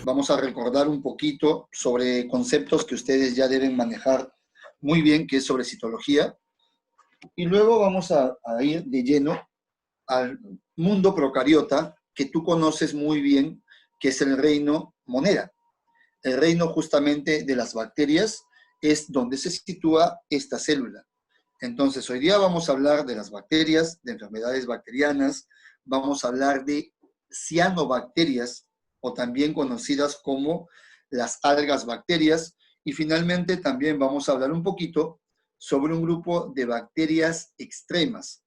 Vamos a recordar un poquito sobre conceptos que ustedes ya deben manejar muy bien, que es sobre citología. Y luego vamos a ir de lleno al mundo procariota, que tú conoces muy bien, que es el reino monera. El reino justamente de las bacterias es donde se sitúa esta célula. Entonces, hoy día vamos a hablar de las bacterias, de enfermedades bacterianas, vamos a hablar de cianobacterias, o también conocidas como las algas bacterias, y finalmente también vamos a hablar un poquito sobre un grupo de bacterias extremas.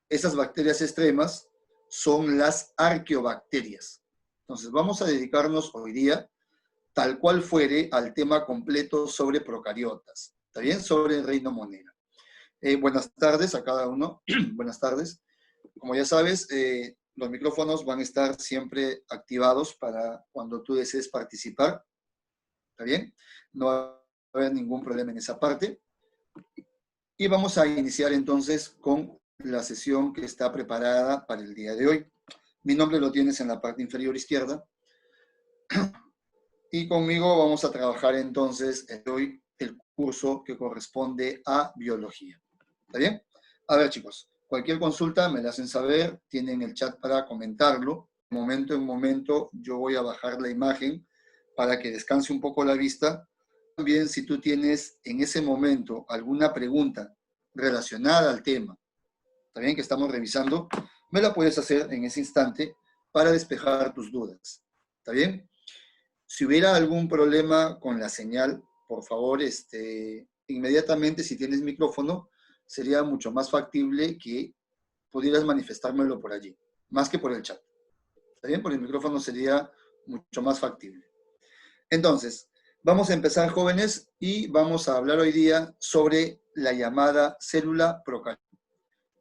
Esas bacterias extremas son las arqueobacterias. Entonces, vamos a dedicarnos hoy día, tal cual fuere, al tema completo sobre procariotas, ¿está bien? Sobre el reino monera. Buenas tardes a cada uno. Buenas tardes. Como ya sabes, los micrófonos van a estar siempre activados para cuando tú desees participar. ¿Está bien? No va a haber ningún problema en esa parte. Y vamos a iniciar entonces con la sesión que está preparada para el día de hoy. Mi nombre lo tienes en la parte inferior izquierda. Y conmigo vamos a trabajar entonces hoy el curso que corresponde a biología. ¿Está bien? A ver, chicos, cualquier consulta me la hacen saber, tienen el chat para comentarlo. De momento en momento yo voy a bajar la imagen para que descanse un poco la vista. También si tú tienes en ese momento alguna pregunta relacionada al tema, ¿está bien? Que estamos revisando, me la puedes hacer en ese instante para despejar tus dudas. ¿Está bien? Si hubiera algún problema con la señal, por favor, inmediatamente si tienes micrófono, sería mucho más factible que pudieras manifestármelo por allí, más que por el chat. ¿Está bien? Por el micrófono sería mucho más factible. Entonces, vamos a empezar, jóvenes, y vamos a hablar hoy día sobre la llamada célula procariota.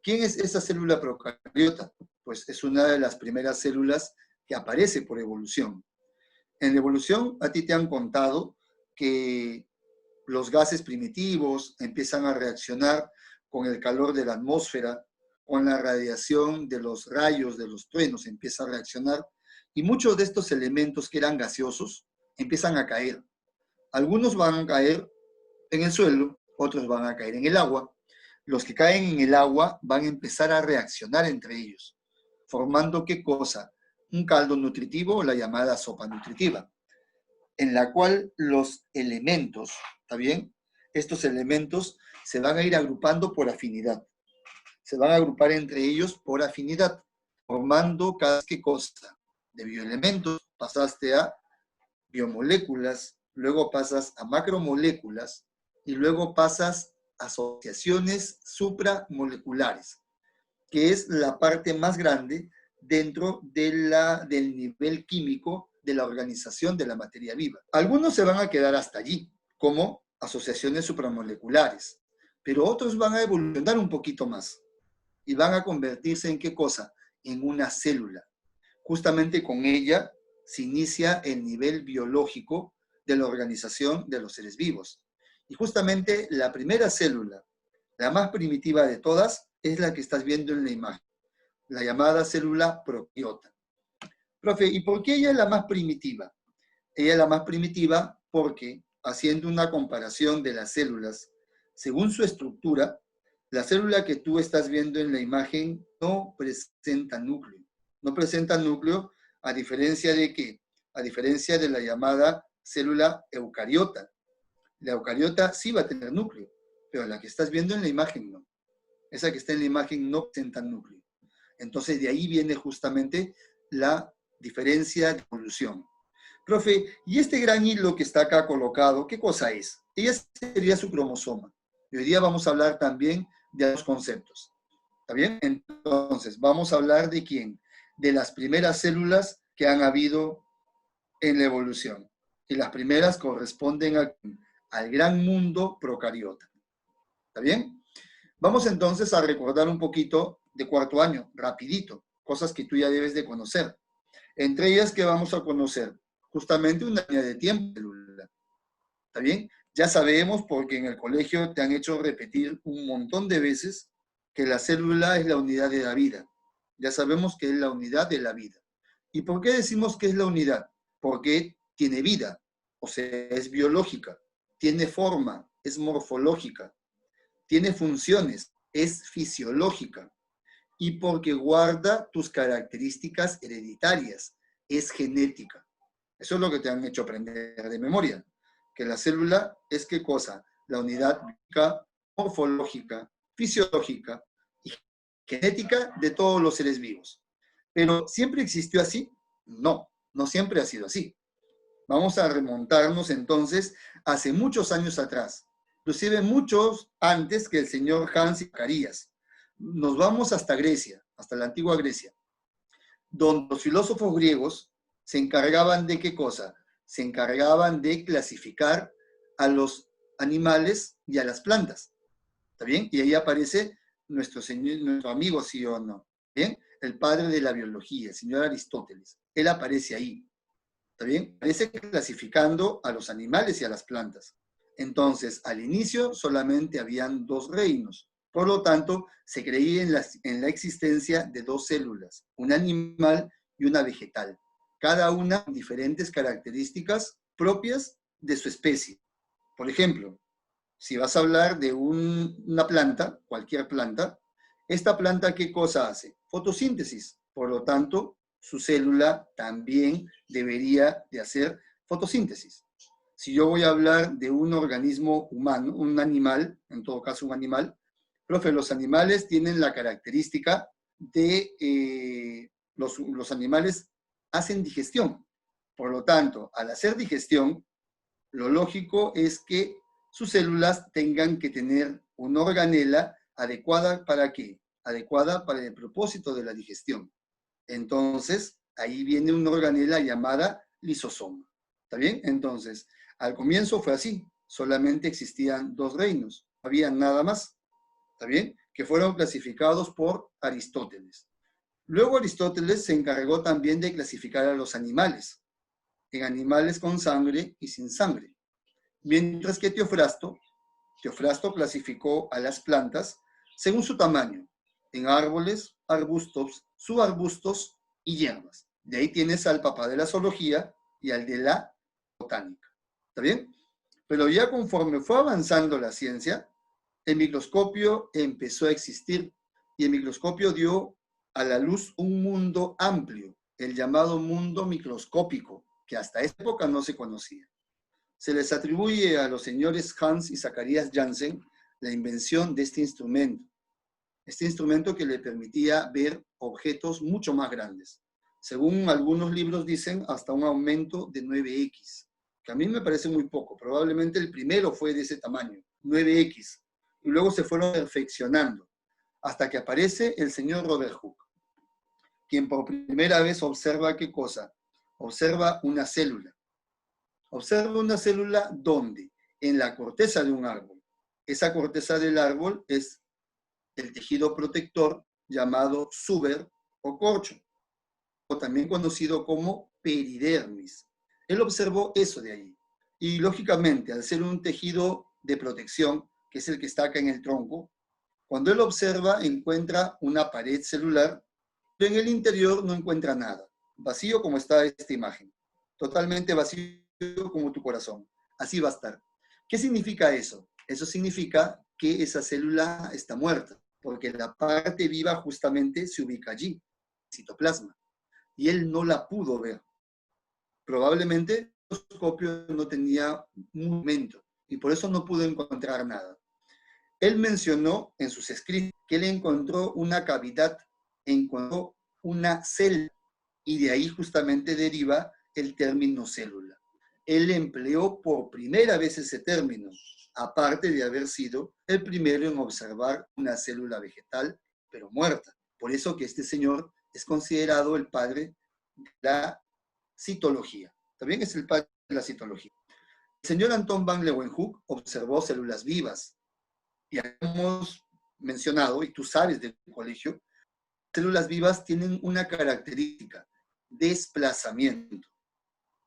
¿Quién es esa célula procariota? Pues es una de las primeras células que aparece por evolución. En la evolución, a ti te han contado que los gases primitivos empiezan a reaccionar con el calor de la atmósfera, con la radiación de los rayos, de los truenos, empieza a reaccionar, y muchos de estos elementos que eran gaseosos empiezan a caer. Algunos van a caer en el suelo, otros van a caer en el agua. Los que caen en el agua van a empezar a reaccionar entre ellos, formando ¿qué cosa? Un caldo nutritivo, la llamada sopa nutritiva, en la cual los elementos, ¿está bien? Estos elementos se van a ir agrupando por afinidad. Se van a agrupar entre ellos por afinidad, formando cada ¿qué cosa? De bioelementos pasaste a biomoléculas, luego pasas a macromoléculas y luego pasas a asociaciones supramoleculares, que es la parte más grande dentro de del nivel químico de la organización de la materia viva. Algunos se van a quedar hasta allí, como asociaciones supramoleculares, pero otros van a evolucionar un poquito más y van a convertirse en ¿qué cosa? En una célula. Justamente con ella se inicia el nivel biológico de la organización de los seres vivos. Y justamente la primera célula, la más primitiva de todas, es la que estás viendo en la imagen, la llamada célula procariota. Profe, ¿y por qué ella es la más primitiva? Ella es la más primitiva porque, haciendo una comparación de las células, según su estructura, la célula que tú estás viendo en la imagen no presenta núcleo. No presenta núcleo, a diferencia de ¿qué? A diferencia de la llamada célula eucariota. La eucariota sí va a tener núcleo, pero la que estás viendo en la imagen no. Esa que está en la imagen no presenta núcleo. Entonces, de ahí viene justamente la diferencia de evolución. Profe, ¿y este gran hilo que está acá colocado, qué cosa es? Ella sería su cromosoma. Y hoy día vamos a hablar también de los conceptos. ¿Está bien? Entonces, vamos a hablar de quién? De las primeras células que han habido en la evolución. Y las primeras corresponden al gran mundo procariota. ¿Está bien? Vamos entonces a recordar un poquito de cuarto año, rapidito, cosas que tú ya debes de conocer. Entre ellas que vamos a conocer justamente una línea de tiempo. ¿Está bien? Ya sabemos porque en el colegio te han hecho repetir un montón de veces que la célula es la unidad de la vida. Ya sabemos que es la unidad de la vida. ¿Y por qué decimos que es la unidad? Porque tiene vida, o sea, es biológica, tiene forma, es morfológica, tiene funciones, es fisiológica, y porque guarda tus características hereditarias, es genética. Eso es lo que te han hecho aprender de memoria, que la célula es ¿qué cosa? La unidad biológica, morfológica, fisiológica y genética de todos los seres vivos. Pero ¿siempre existió así? No, no siempre ha sido así. Vamos a remontarnos entonces hace muchos años atrás, inclusive muchos antes que el señor Hans y Zacarías. Nos vamos hasta Grecia, hasta la antigua Grecia, donde los filósofos griegos se encargaban de ¿qué cosa? Se encargaban de clasificar a los animales y a las plantas. ¿Está bien? Y ahí aparece nuestro amigo, sí o no. ¿Bien? El padre de la biología, el señor Aristóteles. Él aparece ahí. ¿Está bien? Aparece clasificando a los animales y a las plantas. Entonces, al inicio solamente habían dos reinos. Por lo tanto, se creía en la existencia de dos células, un animal y una vegetal, cada una con diferentes características propias de su especie. Por ejemplo, si vas a hablar de una planta, cualquier planta, esta planta ¿qué cosa hace? Fotosíntesis. Por lo tanto, su célula también debería de hacer fotosíntesis. Si yo voy a hablar de un organismo humano, un animal, en todo caso un animal, profe, los animales tienen la característica de los animales hacen digestión. Por lo tanto, al hacer digestión, lo lógico es que sus células tengan que tener una organela adecuada para qué? Adecuada para el propósito de la digestión. Entonces, ahí viene una organela llamada lisosoma. ¿Está bien? Entonces, al comienzo fue así. Solamente existían dos reinos. No había nada más. ¿Está bien? Que fueron clasificados por Aristóteles. Luego Aristóteles se encargó también de clasificar a los animales, en animales con sangre y sin sangre. Mientras que Teofrasto clasificó a las plantas según su tamaño, en árboles, arbustos, subarbustos y hierbas. De ahí tienes al papá de la zoología y al de la botánica. ¿Está bien? Pero ya conforme fue avanzando la ciencia, el microscopio empezó a existir y el microscopio dio a la luz un mundo amplio, el llamado mundo microscópico, que hasta esa época no se conocía. Se les atribuye a los señores Hans y Zacarías Janssen la invención de este instrumento que le permitía ver objetos mucho más grandes. Según algunos libros dicen, hasta un aumento de 9x, que a mí me parece muy poco. Probablemente el primero fue de ese tamaño, 9x, y luego se fueron perfeccionando, hasta que aparece el señor Robert Hooke, quien por primera vez observa ¿qué cosa? Observa una célula. Observa una célula ¿dónde? En la corteza de un árbol. Esa corteza del árbol es el tejido protector llamado suber o corcho, o también conocido como peridermis. Él observó eso de ahí. Y lógicamente, al ser un tejido de protección, que es el que está acá en el tronco, cuando él observa, encuentra una pared celular, pero en el interior no encuentra nada. Vacío como está esta imagen. Totalmente vacío como tu corazón. Así va a estar. ¿Qué significa eso? Eso significa que esa célula está muerta, porque la parte viva justamente se ubica allí, citoplasma, y él no la pudo ver. Probablemente el microscopio no tenía un momento, y por eso no pudo encontrar nada. Él mencionó en sus escritos que él encontró una cavidad, encontró una célula, y de ahí justamente deriva el término célula. Él empleó por primera vez ese término, aparte de haber sido el primero en observar una célula vegetal, pero muerta. Por eso que este señor es considerado el padre de la citología. También es el padre de la citología. El señor Anton van Leeuwenhoek observó células vivas. Y hemos mencionado, y tú sabes del colegio, células vivas tienen una característica, desplazamiento.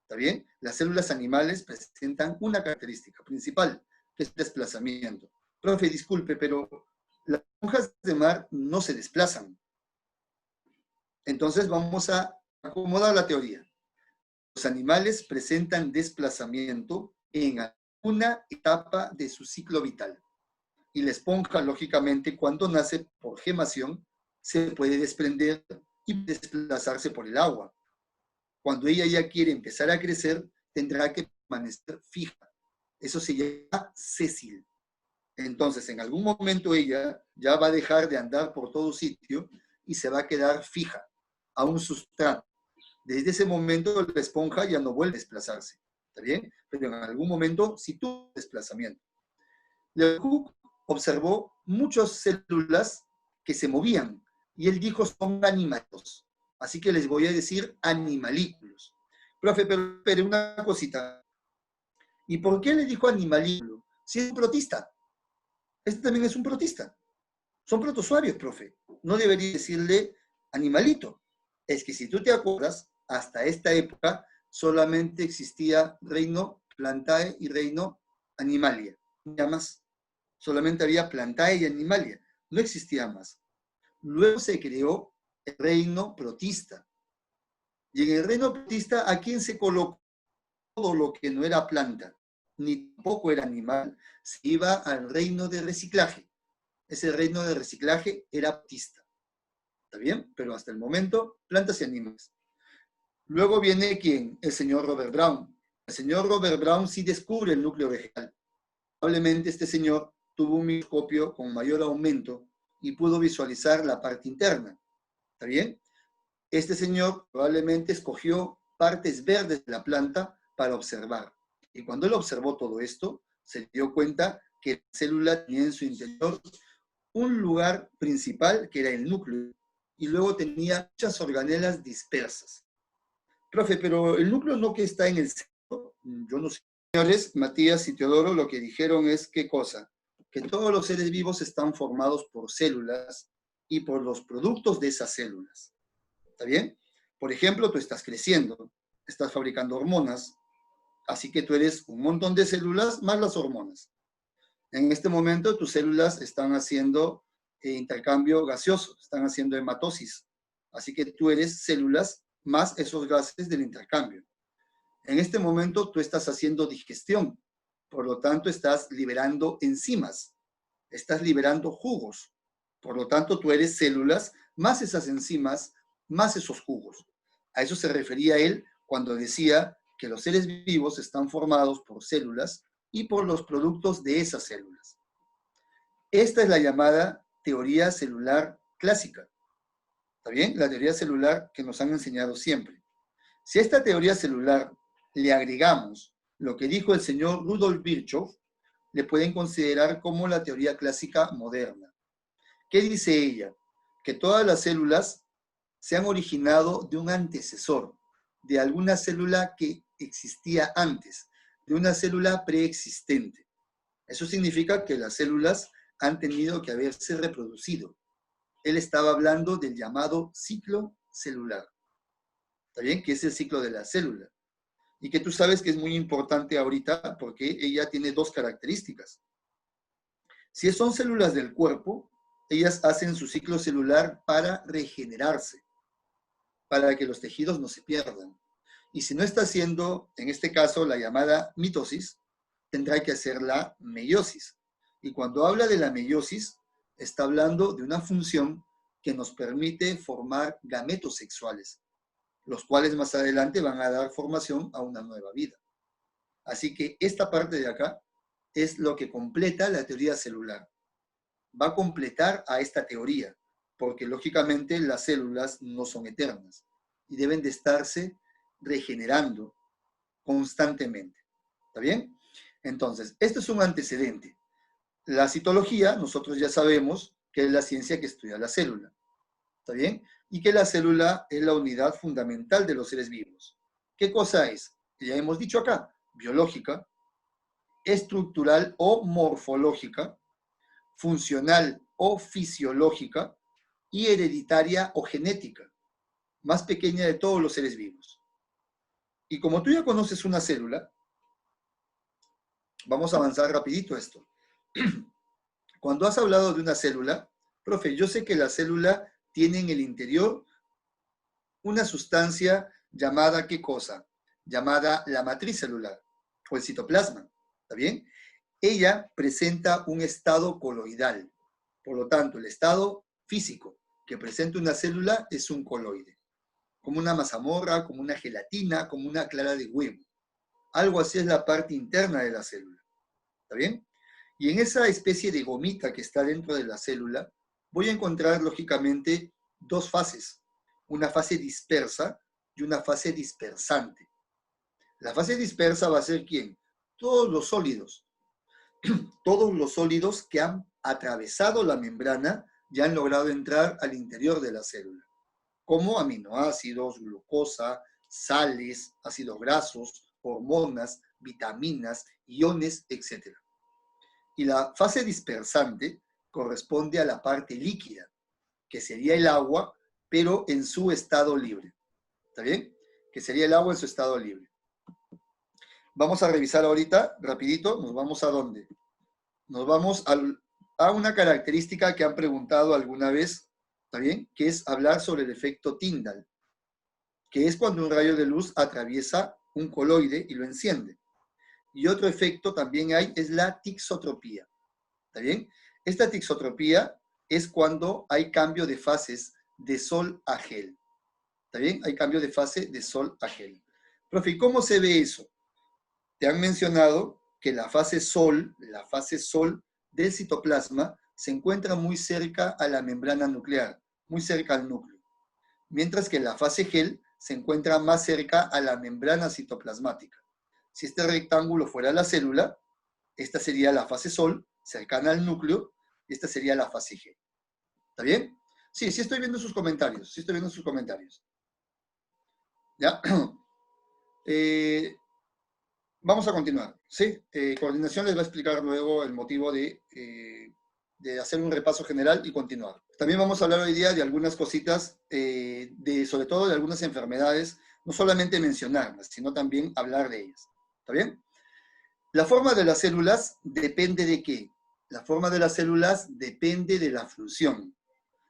¿Está bien? Las células animales presentan una característica principal, que es desplazamiento. Profe, disculpe, pero las esponjas de mar no se desplazan. Entonces vamos a Acomoda la teoría. Los animales presentan desplazamiento en alguna etapa de su ciclo vital. Y la esponja, lógicamente, cuando nace por gemación, se puede desprender y desplazarse por el agua. Cuando ella ya quiere empezar a crecer, tendrá que permanecer fija. Eso se llama sésil. Entonces, en algún momento ella ya va a dejar de andar por todo sitio y se va a quedar fija a un sustrato. Desde ese momento la esponja ya no vuelve a desplazarse, ¿está bien? Pero en algún momento sí tuvo desplazamiento. Leeuwenhoek observó muchas células que se movían y él dijo son animalitos. Así que les voy a decir animalículos. Profe, pero una cosita. ¿Y por qué le dijo animalículo? Si es un protista. Este también es un protista. Son protozoarios, profe. No debería decirle animalito. Es que si tú te acuerdas, hasta esta época solamente existía reino Plantae y reino Animalia. Nada más. Solamente había Plantae y Animalia. No existía más. Luego se creó el reino protista. Y en el reino protista, ¿a quién se colocó todo lo que no era planta? Ni tampoco era animal. Se iba al reino de reciclaje. Ese reino de reciclaje era protista. ¿Está bien? Pero hasta el momento, plantas y animales. Luego viene ¿quién? El señor Robert Brown. El señor Robert Brown sí descubre el núcleo vegetal. Probablemente este señor tuvo un microscopio con mayor aumento y pudo visualizar la parte interna. ¿Está bien? Este señor probablemente escogió partes verdes de la planta para observar. Y cuando él observó todo esto, se dio cuenta que la célula tenía en su interior un lugar principal que era el núcleo y luego tenía muchas organelas dispersas. Profe, pero el núcleo no que está en el centro, yo no sé. Señores, Matías y Teodoro lo que dijeron es ¿qué cosa? Que todos los seres vivos están formados por células y por los productos de esas células. ¿Está bien? Por ejemplo, tú estás creciendo, estás fabricando hormonas, así que tú eres un montón de células más las hormonas. En este momento tus células están haciendo intercambio gaseoso, están haciendo hematosis. Así que tú eres células más esos gases del intercambio. En este momento tú estás haciendo digestión, por lo tanto estás liberando enzimas, estás liberando jugos. Por lo tanto tú eres células más esas enzimas, más esos jugos. A eso se refería él cuando decía que los seres vivos están formados por células y por los productos de esas células. Esta es la llamada teoría celular clásica. ¿Está bien? La teoría celular que nos han enseñado siempre. Si a esta teoría celular le agregamos lo que dijo el señor Rudolf Virchow, le pueden considerar como la teoría clásica moderna. ¿Qué dice ella? Que todas las células se han originado de un antecesor, de alguna célula que existía antes, de una célula preexistente. Eso significa que las células han tenido que haberse reproducido. Él estaba hablando del llamado ciclo celular. ¿Está bien? Que es el ciclo de la célula. Y que tú sabes que es muy importante ahorita porque ella tiene dos características. Si son células del cuerpo, ellas hacen su ciclo celular para regenerarse, para que los tejidos no se pierdan. Y si no está haciendo, en este caso, la llamada mitosis, tendrá que hacer la meiosis. Y cuando habla de la meiosis, está hablando de una función que nos permite formar gametos sexuales, los cuales más adelante van a dar formación a una nueva vida. Así que esta parte de acá es lo que completa la teoría celular. Va a completar a esta teoría, porque lógicamente las células no son eternas y deben de estarse regenerando constantemente. ¿Está bien? Entonces, esto es un antecedente. La citología, nosotros ya sabemos que es la ciencia que estudia la célula. ¿Está bien? Y que la célula es la unidad fundamental de los seres vivos. ¿Qué cosa es? Ya hemos dicho acá, biológica, estructural o morfológica, funcional o fisiológica y hereditaria o genética, más pequeña de todos los seres vivos. Y como tú ya conoces una célula, vamos a avanzar rapidito esto. Cuando has hablado de una célula, profe, yo sé que la célula tiene en el interior una sustancia llamada, ¿qué cosa? Llamada la matriz celular o el citoplasma, ¿está bien? Ella presenta un estado coloidal. Por lo tanto, el estado físico que presenta una célula es un coloide, como una mazamorra, como una gelatina, como una clara de huevo. Algo así es la parte interna de la célula, ¿está bien? Y en esa especie de gomita que está dentro de la célula, voy a encontrar, lógicamente, dos fases. Una fase dispersa y una fase dispersante. La fase dispersa va a ser ¿quién? Todos los sólidos. Todos los sólidos que han atravesado la membrana y han logrado entrar al interior de la célula, como aminoácidos, glucosa, sales, ácidos grasos, hormonas, vitaminas, iones, etc. Y la fase dispersante corresponde a la parte líquida, que sería el agua, pero en su estado libre. ¿Está bien? Que sería el agua en su estado libre. Vamos a revisar ahorita, rapidito, nos vamos a dónde. Nos vamos a una característica que han preguntado alguna vez, ¿está bien? Que es hablar sobre el efecto Tyndall, que es cuando un rayo de luz atraviesa un coloide y lo enciende. Y otro efecto también hay, es la tixotropía. ¿Está bien? Esta tixotropía es cuando hay cambio de fases de sol a gel. ¿Está bien? Hay cambio de fase de sol a gel. Profe, ¿y cómo se ve eso? Te han mencionado que la fase sol del citoplasma se encuentra muy cerca a la membrana nuclear, muy cerca al núcleo, mientras que la fase gel se encuentra más cerca a la membrana citoplasmática. Si este rectángulo fuera la célula, esta sería la fase sol, cercana al núcleo, y esta sería la fase G. ¿Está bien? Sí, sí estoy viendo sus comentarios, sí estoy viendo sus comentarios. ¿Ya? Vamos a continuar, ¿sí? Coordinación les va a explicar luego el motivo de hacer un repaso general y continuar. También vamos a hablar hoy día de algunas cositas, sobre todo de algunas enfermedades, no solamente mencionarlas, sino también hablar de ellas. ¿Está bien? La forma de las células depende de qué? La forma de las células depende de la función.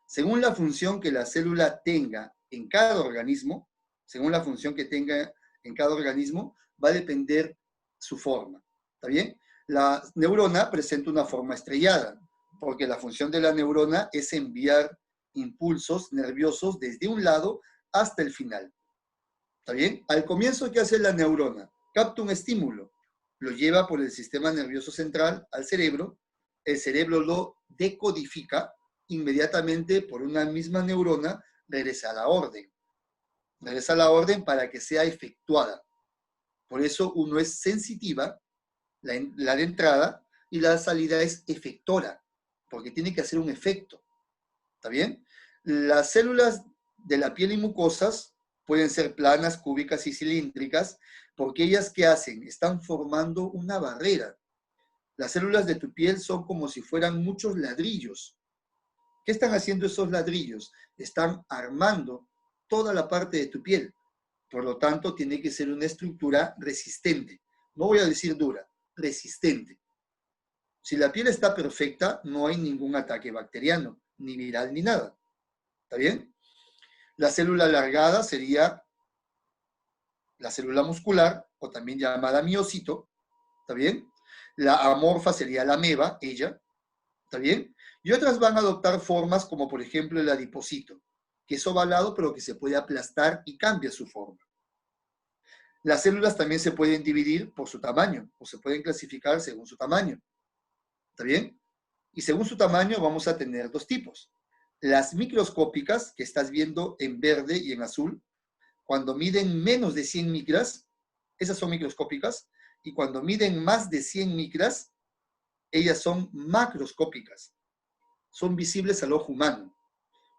Según la función que la célula tenga en cada organismo, según la función que tenga en cada organismo, va a depender su forma. ¿Está bien? La neurona presenta una forma estrellada, porque la función de la neurona es enviar impulsos nerviosos desde un lado hasta el final. ¿Está bien? Al comienzo, ¿qué hace la neurona? Capta un estímulo, lo lleva por el sistema nervioso central al cerebro, el cerebro lo decodifica, inmediatamente por una misma neurona regresa a la orden. Regresa a la orden para que sea efectuada. Por eso uno es sensitiva, la de entrada, y la salida es efectora, porque tiene que hacer un efecto. ¿Está bien? Las células de la piel y mucosas pueden ser planas, cúbicas y cilíndricas, porque ellas, ¿qué hacen? Están formando una barrera. Las células de tu piel son como si fueran muchos ladrillos. ¿Qué están haciendo esos ladrillos? Están armando toda la parte de tu piel. Por lo tanto, tiene que ser una estructura resistente. No voy a decir dura, resistente. Si la piel está perfecta, no hay ningún ataque bacteriano, ni viral, ni nada. ¿Está bien? La célula alargada sería la célula muscular, o también llamada miocito. ¿Está bien? La amorfa sería la ameba, ella. ¿Está bien? Y otras van a adoptar formas como por ejemplo el adipocito, que es ovalado pero que se puede aplastar y cambia su forma. Las células también se pueden dividir por su tamaño o se pueden clasificar según su tamaño. ¿Está bien? Y según su tamaño vamos a tener dos tipos. Las microscópicas, que estás viendo en verde y en azul, cuando miden menos de 100 micras, esas son microscópicas, y cuando miden más de 100 micras, ellas son macroscópicas. Son visibles al ojo humano.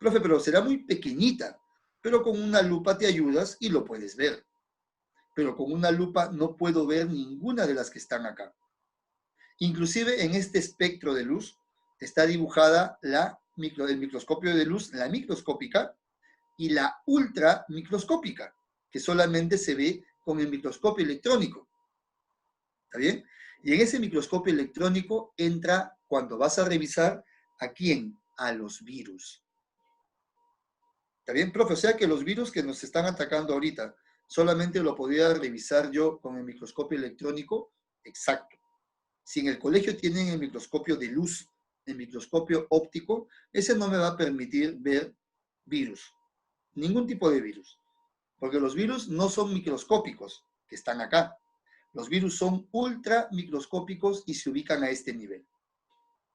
Profe, pero será muy pequeñita, pero con una lupa te ayudas y lo puedes ver. Pero con una lupa no puedo ver ninguna de las que están acá. Inclusive en este espectro de luz está dibujada el microscopio de luz, la microscópica y la ultramicroscópica, que solamente se ve con el microscopio electrónico. ¿Está bien? Y en ese microscopio electrónico entra, cuando vas a revisar, ¿a quién? A los virus. ¿Está bien, profe? O sea que los virus que nos están atacando ahorita, solamente lo podría revisar yo con el microscopio electrónico. Exacto. Si en el colegio tienen el microscopio de luz, el microscopio óptico, ese no me va a permitir ver virus. Ningún tipo de virus. Porque los virus no son microscópicos, que están acá. Los virus son ultra microscópicos y se ubican a este nivel.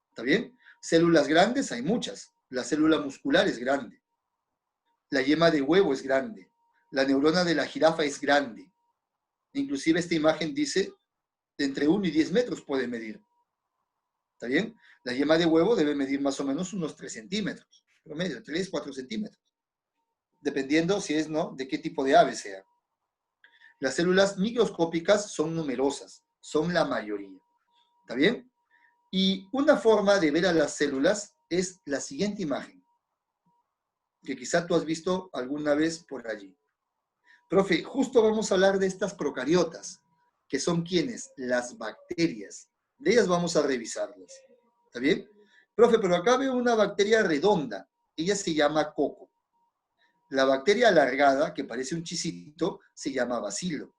¿Está bien? Células grandes hay muchas. La célula muscular es grande. La yema de huevo es grande. La neurona de la jirafa es grande. Inclusive esta imagen dice de entre 1 y 10 metros puede medir. ¿Está bien? La yema de huevo debe medir más o menos unos 3 centímetros. Promedio, 3, 4 centímetros. Dependiendo si es, ¿no?, de qué tipo de ave sea. Las células microscópicas son numerosas, son la mayoría. ¿Está bien? Y una forma de ver a las células es la siguiente imagen, que quizá tú has visto alguna vez por allí. Profe, justo vamos a hablar de estas procariotas, que son ¿quiénes? Las bacterias. De ellas vamos a revisarlas. ¿Está bien? Profe, pero acá veo una bacteria redonda. Ella se llama coco. La bacteria alargada, que parece un chisito, se llama bacilo.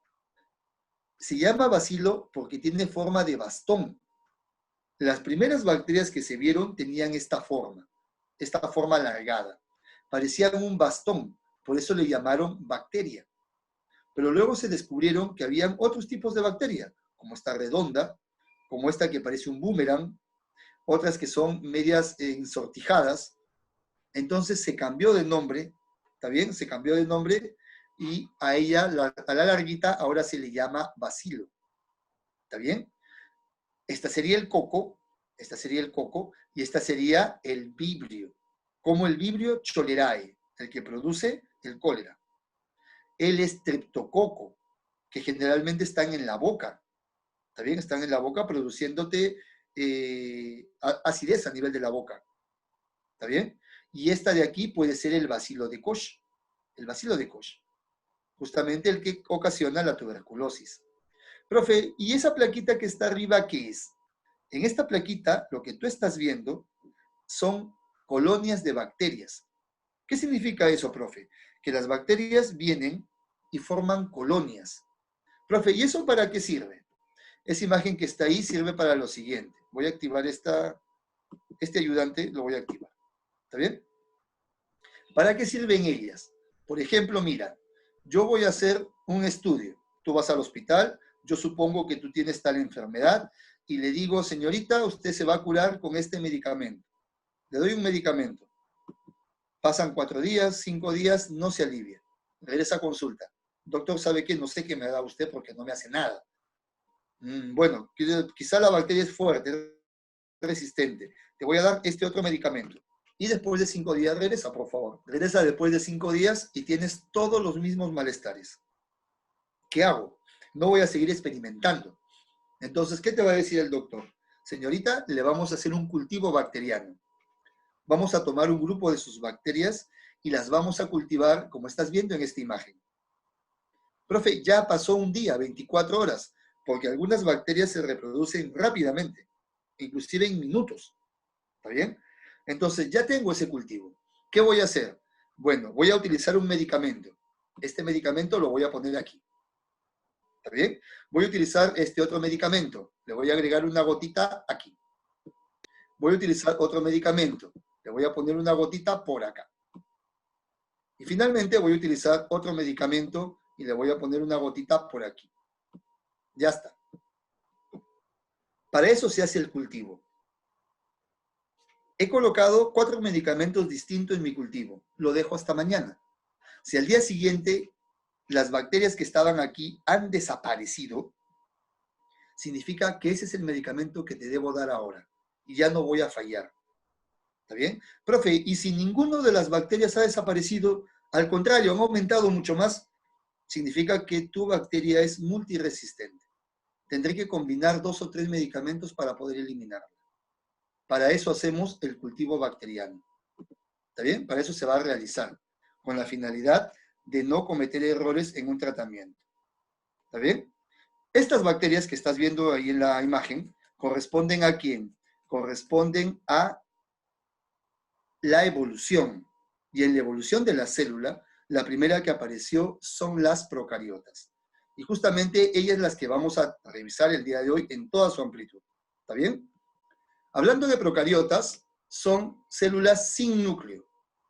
Se llama bacilo porque tiene forma de bastón. Las primeras bacterias que se vieron tenían esta forma alargada. Parecían un bastón, por eso le llamaron bacteria. Pero luego se descubrieron que habían otros tipos de bacteria, como esta redonda, como esta que parece un boomerang, otras que son medias ensortijadas. Entonces se cambió de nombre, ¿está bien? Se cambió de nombre y a ella, a la larguita, ahora se le llama bacilo. ¿Está bien? Esta sería el coco, y esta sería el vibrio, como el vibrio cholerae, el que produce el cólera. El estreptococo, que generalmente están en la boca, ¿está bien? Están en la boca produciéndote acidez a nivel de la boca, ¿está bien? Y esta de aquí puede ser el bacilo de Koch, justamente el que ocasiona la tuberculosis. Profe, ¿y esa plaquita que está arriba qué es? En esta plaquita, lo que tú estás viendo son colonias de bacterias. ¿Qué significa eso, profe? Que las bacterias vienen y forman colonias. Profe, ¿y eso para qué sirve? Esa imagen que está ahí sirve para lo siguiente. Voy a activar este ayudante, lo voy a activar. ¿Está bien? ¿Para qué sirven ellas? Por ejemplo, mira, yo voy a hacer un estudio. Tú vas al hospital, yo supongo que tú tienes tal enfermedad, y le digo, señorita, usted se va a curar con este medicamento. Le doy un medicamento. Pasan 4 días, 5 días, no se alivia. Regresa a consulta. Doctor, ¿sabe qué? No sé qué me da usted porque no me hace nada. Bueno, quizá la bacteria es fuerte, es resistente. Te voy a dar este otro medicamento. Y después de 5 días regresa, por favor. Regresa después de 5 días y tienes todos los mismos malestares. ¿Qué hago? No voy a seguir experimentando. Entonces, ¿qué te va a decir el doctor? Señorita, le vamos a hacer un cultivo bacteriano. Vamos a tomar un grupo de sus bacterias y las vamos a cultivar como estás viendo en esta imagen. Profe, ya pasó un día, 24 horas, porque algunas bacterias se reproducen rápidamente, inclusive en minutos. ¿Está bien? Entonces, ya tengo ese cultivo. ¿Qué voy a hacer? Bueno, voy a utilizar un medicamento. Este medicamento lo voy a poner aquí. ¿Está bien? Voy a utilizar este otro medicamento. Le voy a agregar una gotita aquí. Voy a utilizar otro medicamento. Le voy a poner una gotita por acá. Y finalmente voy a utilizar otro medicamento y le voy a poner una gotita por aquí. Ya está. Para eso se hace el cultivo. He colocado 4 medicamentos distintos en mi cultivo. Lo dejo hasta mañana. Si al día siguiente las bacterias que estaban aquí han desaparecido, significa que ese es el medicamento que te debo dar ahora. Y ya no voy a fallar. ¿Está bien? Profe, y si ninguno de las bacterias ha desaparecido, al contrario, han aumentado mucho más, significa que tu bacteria es multiresistente. Tendré que combinar 2 o 3 medicamentos para poder eliminarla. Para eso hacemos el cultivo bacteriano. ¿Está bien? Para eso se va a realizar, con la finalidad de no cometer errores en un tratamiento. ¿Está bien? Estas bacterias que estás viendo ahí en la imagen, ¿corresponden a quién? Corresponden a la evolución. Y en la evolución de la célula, la primera que apareció son las procariotas. Y justamente ellas las que vamos a revisar el día de hoy en toda su amplitud. ¿Está bien? Hablando de procariotas, son células sin núcleo,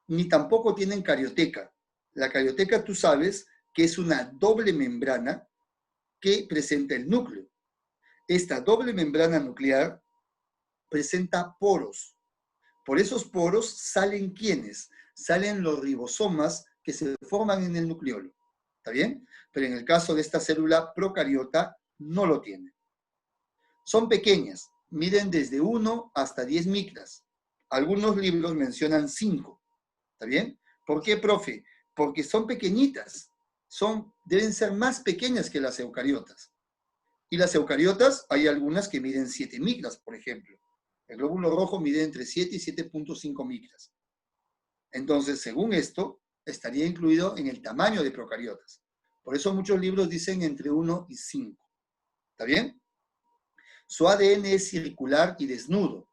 ni tampoco tienen carioteca. La carioteca, tú sabes, que es una doble membrana que presenta el núcleo. Esta doble membrana nuclear presenta poros. Por esos poros salen ¿quiénes? Salen los ribosomas que se forman en el nucleolo. ¿Está bien? Pero en el caso de esta célula procariota, no lo tiene. Son pequeñas, miden desde 1 hasta 10 micras. Algunos libros mencionan 5. ¿Está bien? ¿Por qué, profe? Porque son pequeñitas. Deben ser más pequeñas que las eucariotas. Y las eucariotas, hay algunas que miden 7 micras, por ejemplo. El glóbulo rojo mide entre 7 y 7.5 micras. Entonces, según esto, estaría incluido en el tamaño de procariotas. Por eso muchos libros dicen entre 1 y 5. ¿Está bien? Su ADN es circular y desnudo.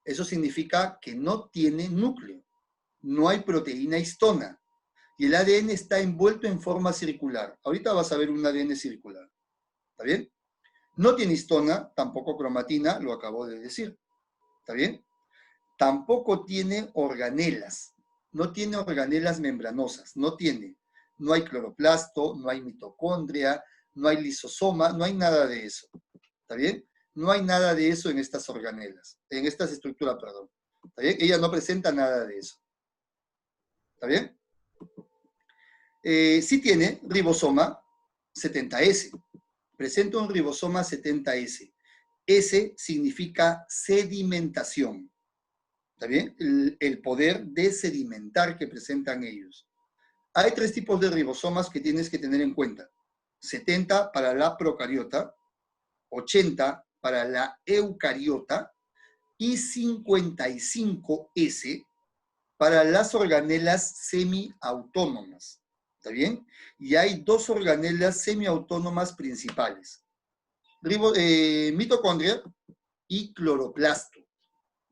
Eso significa que no tiene núcleo. No hay proteína histona. Y el ADN está envuelto en forma circular. Ahorita vas a ver un ADN circular. ¿Está bien? No tiene histona, tampoco cromatina, lo acabo de decir. ¿Está bien? Tampoco tiene organelas. No tiene organelas membranosas. No tiene. No hay cloroplasto, no hay mitocondria, no hay lisosoma, no hay nada de eso. ¿Está bien? No hay nada de eso en estas organelas, en estas estructuras, perdón. ¿Está bien? Ella no presenta nada de eso. ¿Está bien? Sí tiene ribosoma 70S. Presenta un ribosoma 70S. S significa sedimentación. ¿Está bien? El poder de sedimentar que presentan ellos. Hay 3 tipos de ribosomas que tienes que tener en cuenta. 70 para la procariota, 80 para la eucariota y 55S para las organelas semiautónomas. ¿Está bien? Y hay 2 organelas semiautónomas principales. Mitocondria y cloroplasto.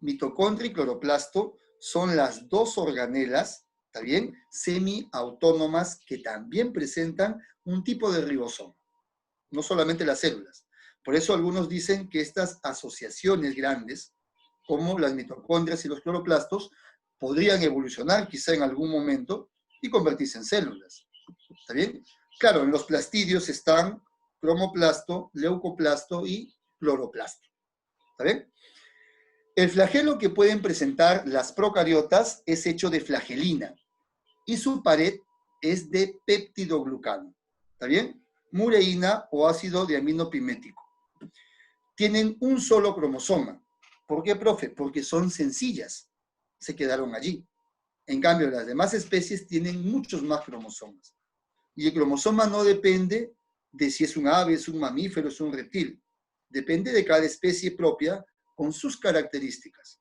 Mitocondria y cloroplasto son las 2 organelas, ¿está bien?, semiautónomas que también presentan un tipo de ribosoma, no solamente las células. Por eso algunos dicen que estas asociaciones grandes, como las mitocondrias y los cloroplastos, podrían evolucionar quizá en algún momento y convertirse en células. ¿Está bien? Claro, en los plastidios están cromoplasto, leucoplasto y cloroplasto. ¿Está bien? El flagelo que pueden presentar las procariotas es hecho de flagelina y su pared es de peptidoglucano. ¿Está bien? Mureína o ácido diaminopimético. Tienen un solo cromosoma. ¿Por qué, profe? Porque son sencillas. Se quedaron allí. En cambio, las demás especies tienen muchos más cromosomas. Y el cromosoma no depende de si es un ave, es un mamífero, es un reptil. Depende de cada especie propia con sus características.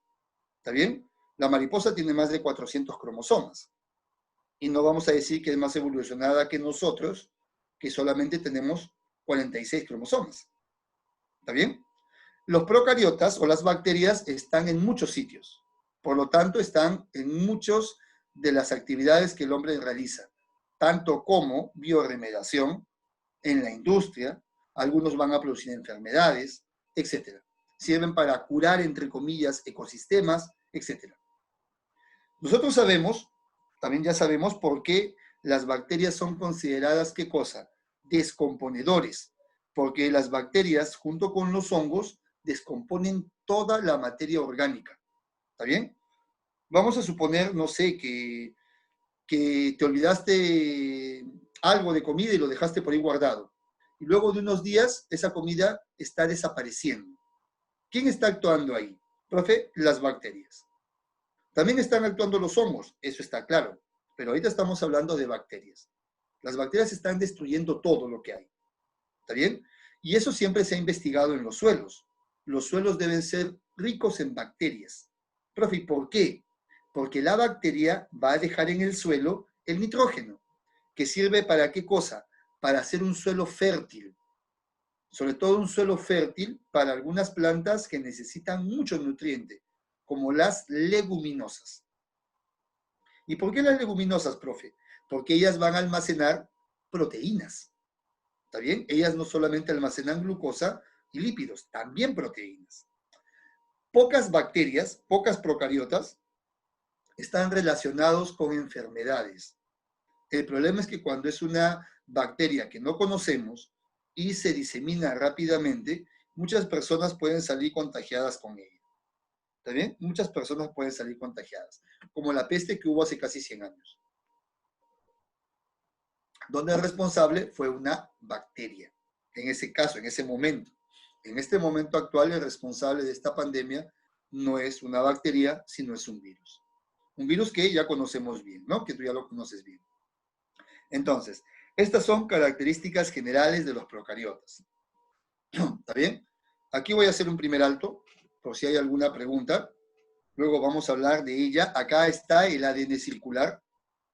¿Está bien? La mariposa tiene más de 400 cromosomas. Y no vamos a decir que es más evolucionada que nosotros, que solamente tenemos 46 cromosomas. ¿Está bien? Los procariotas o las bacterias están en muchos sitios. Por lo tanto, están en muchas de las actividades que el hombre realiza, tanto como bioremediación en la industria, algunos van a producir enfermedades, etc. Sirven para curar, entre comillas, ecosistemas, etc. Nosotros sabemos, también ya sabemos por qué las bacterias son consideradas, ¿qué cosa? Descomponedores, porque las bacterias, junto con los hongos, descomponen toda la materia orgánica. ¿Está bien? Vamos a suponer, no sé, que te olvidaste algo de comida y lo dejaste por ahí guardado. Y luego de unos días, esa comida está desapareciendo. ¿Quién está actuando ahí? Profe, las bacterias. También están actuando los hongos, eso está claro. Pero ahorita estamos hablando de bacterias. Las bacterias están destruyendo todo lo que hay. ¿Está bien? Y eso siempre se ha investigado en los suelos. Los suelos deben ser ricos en bacterias. Profe, ¿por qué? Porque la bacteria va a dejar en el suelo el nitrógeno, que sirve para ¿qué cosa? Para hacer un suelo fértil. Sobre todo un suelo fértil para algunas plantas que necesitan mucho nutriente, como las leguminosas. ¿Y por qué las leguminosas, profe? Porque ellas van a almacenar proteínas. ¿Está bien? Ellas no solamente almacenan glucosa y lípidos, también proteínas. Pocas bacterias, pocas procariotas, están relacionados con enfermedades. El problema es que cuando es una bacteria que no conocemos y se disemina rápidamente, muchas personas pueden salir contagiadas con ella. ¿Está bien? Muchas personas pueden salir contagiadas, como la peste que hubo hace casi 100 años, donde el responsable fue una bacteria. En ese caso, en ese momento. En este momento actual, el responsable de esta pandemia no es una bacteria, sino es un virus. Un virus que ya conocemos bien, ¿no? Que tú ya lo conoces bien. Entonces, estas son características generales de los procariotas. ¿Está bien? Aquí voy a hacer un primer alto, por si hay alguna pregunta. Luego vamos a hablar de ella. Acá está el ADN circular,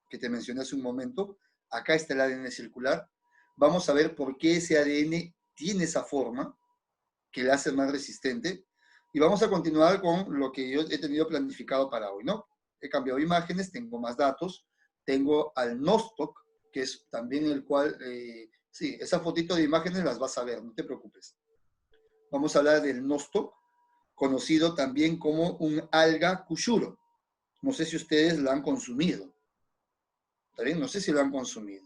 que te mencioné hace un momento. Acá está el ADN circular. Vamos a ver por qué ese ADN tiene esa forma que le hace más resistente. Y vamos a continuar con lo que yo he tenido planificado para hoy, ¿no? He cambiado imágenes, tengo más datos. Tengo al Nostoc, que es también el cual, sí, esa fotito de imágenes las vas a ver, no te preocupes. Vamos a hablar del Nostoc, conocido también como un alga cushuro. No sé si ustedes la han consumido. ¿Está bien? No sé si la han consumido.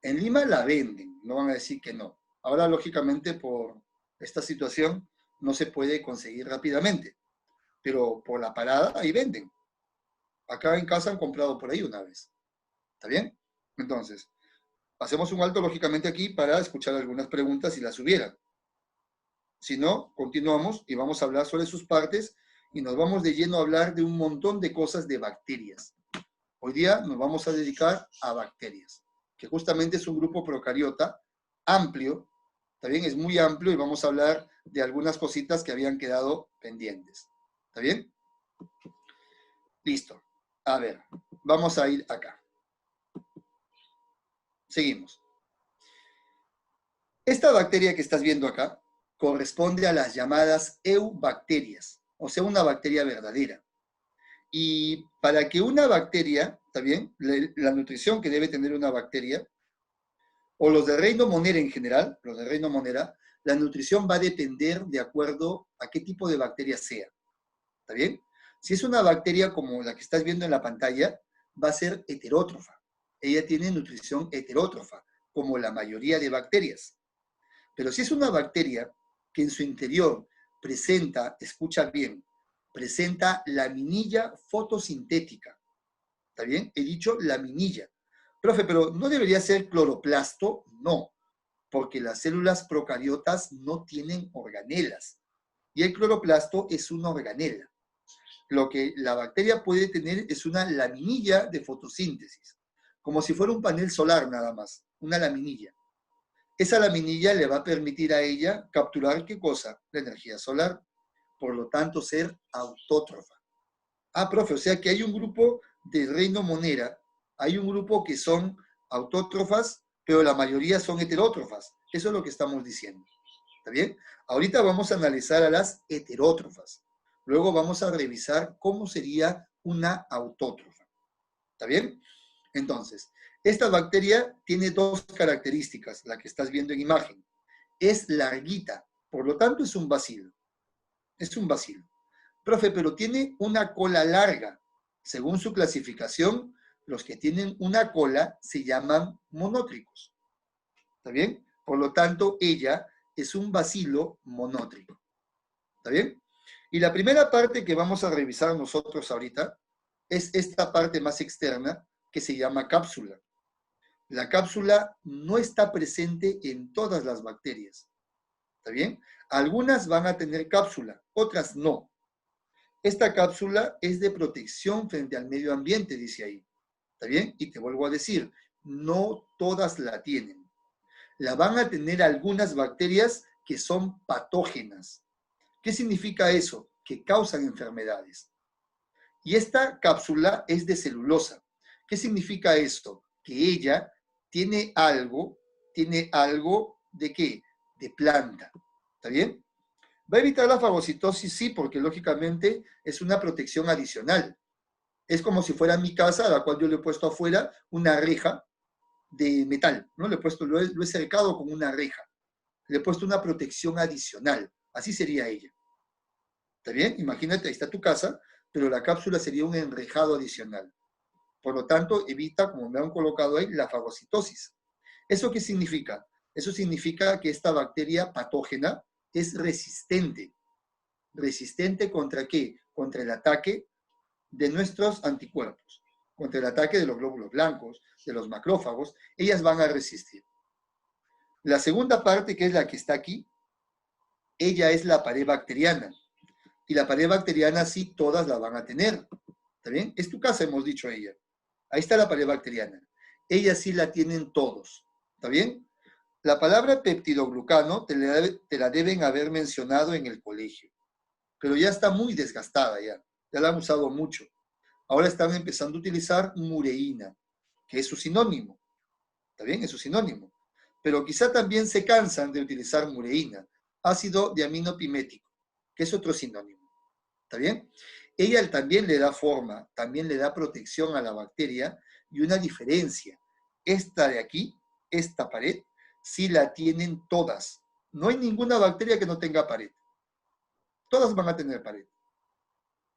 En Lima la venden, no van a decir que no. Ahora, lógicamente, por esta situación, no se puede conseguir rápidamente. Pero por la parada, ahí venden. Acá en casa han comprado por ahí una vez. ¿Está bien? Entonces, hacemos un alto, lógicamente, aquí para escuchar algunas preguntas si las hubiera. Si no, continuamos y vamos a hablar sobre sus partes y nos vamos de lleno a hablar de un montón de cosas de bacterias. Hoy día nos vamos a dedicar a bacterias, que justamente es un grupo procariota amplio, ¿está bien? Es muy amplio y vamos a hablar de algunas cositas que habían quedado pendientes. ¿Está bien? Listo. A ver, vamos a ir acá. Seguimos. Esta bacteria que estás viendo acá corresponde a las llamadas eubacterias, o sea, una bacteria verdadera. Y para que una bacteria, ¿está bien? La nutrición que debe tener una bacteria, o los de reino monera en general, los de reino monera, la nutrición va a depender de acuerdo a qué tipo de bacteria sea. ¿Está bien? Si es una bacteria como la que estás viendo en la pantalla, va a ser heterótrofa. Ella tiene nutrición heterótrofa, como la mayoría de bacterias. Pero si es una bacteria que en su interior presenta, escucha bien, presenta laminilla fotosintética. ¿Está bien? He dicho laminilla. Profe, pero ¿no debería ser cloroplasto? No, porque las células procariotas no tienen organelas. Y el cloroplasto es una organela. Lo que la bacteria puede tener es una laminilla de fotosíntesis, como si fuera un panel solar nada más, una laminilla. Esa laminilla le va a permitir a ella capturar, ¿qué cosa? La energía solar. Por lo tanto, ser autótrofa. Ah, profe, o sea que hay un grupo de reino monera, hay un grupo que son autótrofas, pero la mayoría son heterótrofas. Eso es lo que estamos diciendo. ¿Está bien? Ahorita vamos a analizar a las heterótrofas. Luego vamos a revisar cómo sería una autótrofa. ¿Está bien? Entonces, esta bacteria tiene dos características, la que estás viendo en imagen. Es larguita, por lo tanto es un bacilo. Es un bacilo. Profe, pero tiene una cola larga. Según su clasificación, los que tienen una cola se llaman monótricos. ¿Está bien? Por lo tanto, ella es un bacilo monótrico. ¿Está bien? Y la primera parte que vamos a revisar nosotros ahorita es esta parte más externa que se llama cápsula. La cápsula no está presente en todas las bacterias. ¿Está bien? Algunas van a tener cápsula, otras no. Esta cápsula es de protección frente al medio ambiente, dice ahí. ¿Está bien? Y te vuelvo a decir, no todas la tienen. La van a tener algunas bacterias que son patógenas. ¿Qué significa eso? Que causan enfermedades. Y esta cápsula es de celulosa. ¿Qué significa esto? Que ella tiene algo ¿de qué? De planta. ¿Está bien? ¿Va a evitar la fagocitosis? Sí, porque lógicamente es una protección adicional. Es como si fuera mi casa, a la cual yo le he puesto afuera una reja de metal, ¿no? Lo he cercado con una reja. Le he puesto una protección adicional. Así sería ella. ¿Está bien? Imagínate, ahí está tu casa, pero la cápsula sería un enrejado adicional. Por lo tanto, evita, como me han colocado ahí, la fagocitosis. ¿Eso qué significa? Eso significa que esta bacteria patógena es resistente. ¿Resistente contra qué? Contra el ataque de nuestros anticuerpos, contra el ataque de los glóbulos blancos, de los macrófagos. Ellas van a resistir. La segunda parte, que es la que está aquí, ella es la pared bacteriana. Y la pared bacteriana sí todas la van a tener. ¿Está bien? Es tu casa, hemos dicho ella. Ahí está la pared bacteriana. Ella sí la tienen todos. ¿Está bien? La palabra peptidoglucano te la deben haber mencionado en el colegio. Pero ya está muy desgastada ya. Ya la han usado mucho. Ahora están empezando a utilizar mureína, que es su sinónimo. ¿Está bien? Es su sinónimo. Pero quizá también se cansan de utilizar mureína, ácido diaminopimético, que es otro sinónimo. ¿Está bien? Ella también le da forma, también le da protección a la bacteria y una diferencia. Esta de aquí, esta pared, sí la tienen todas. No hay ninguna bacteria que no tenga pared. Todas van a tener pared.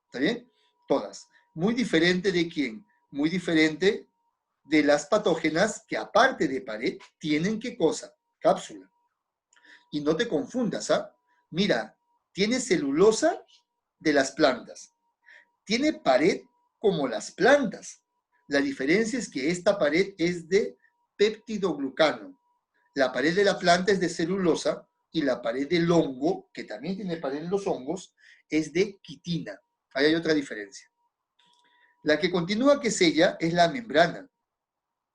¿Está bien? Todas. Muy diferente de quién? Muy diferente de las patógenas que aparte de pared tienen ¿qué cosa? Cápsula. Y no te confundas, ¿ah? Mira, tiene celulosa de las plantas. Tiene pared como las plantas. La diferencia es que esta pared es de peptidoglucano. La pared de la planta es de celulosa y la pared del hongo, que también tiene pared en los hongos, es de quitina. Ahí hay otra diferencia. La que continúa que sella es la membrana.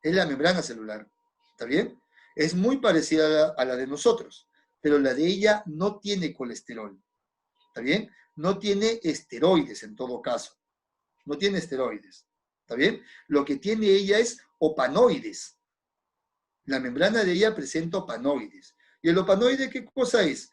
Es la membrana celular. ¿Está bien? Es muy parecida a la de nosotros, pero la de ella no tiene colesterol. ¿Está bien? No tiene esteroides en todo caso. No tiene esteroides. ¿Está bien? Lo que tiene ella es opanoides. La membrana de ella presenta opanoides. ¿Y el opanoide qué cosa es?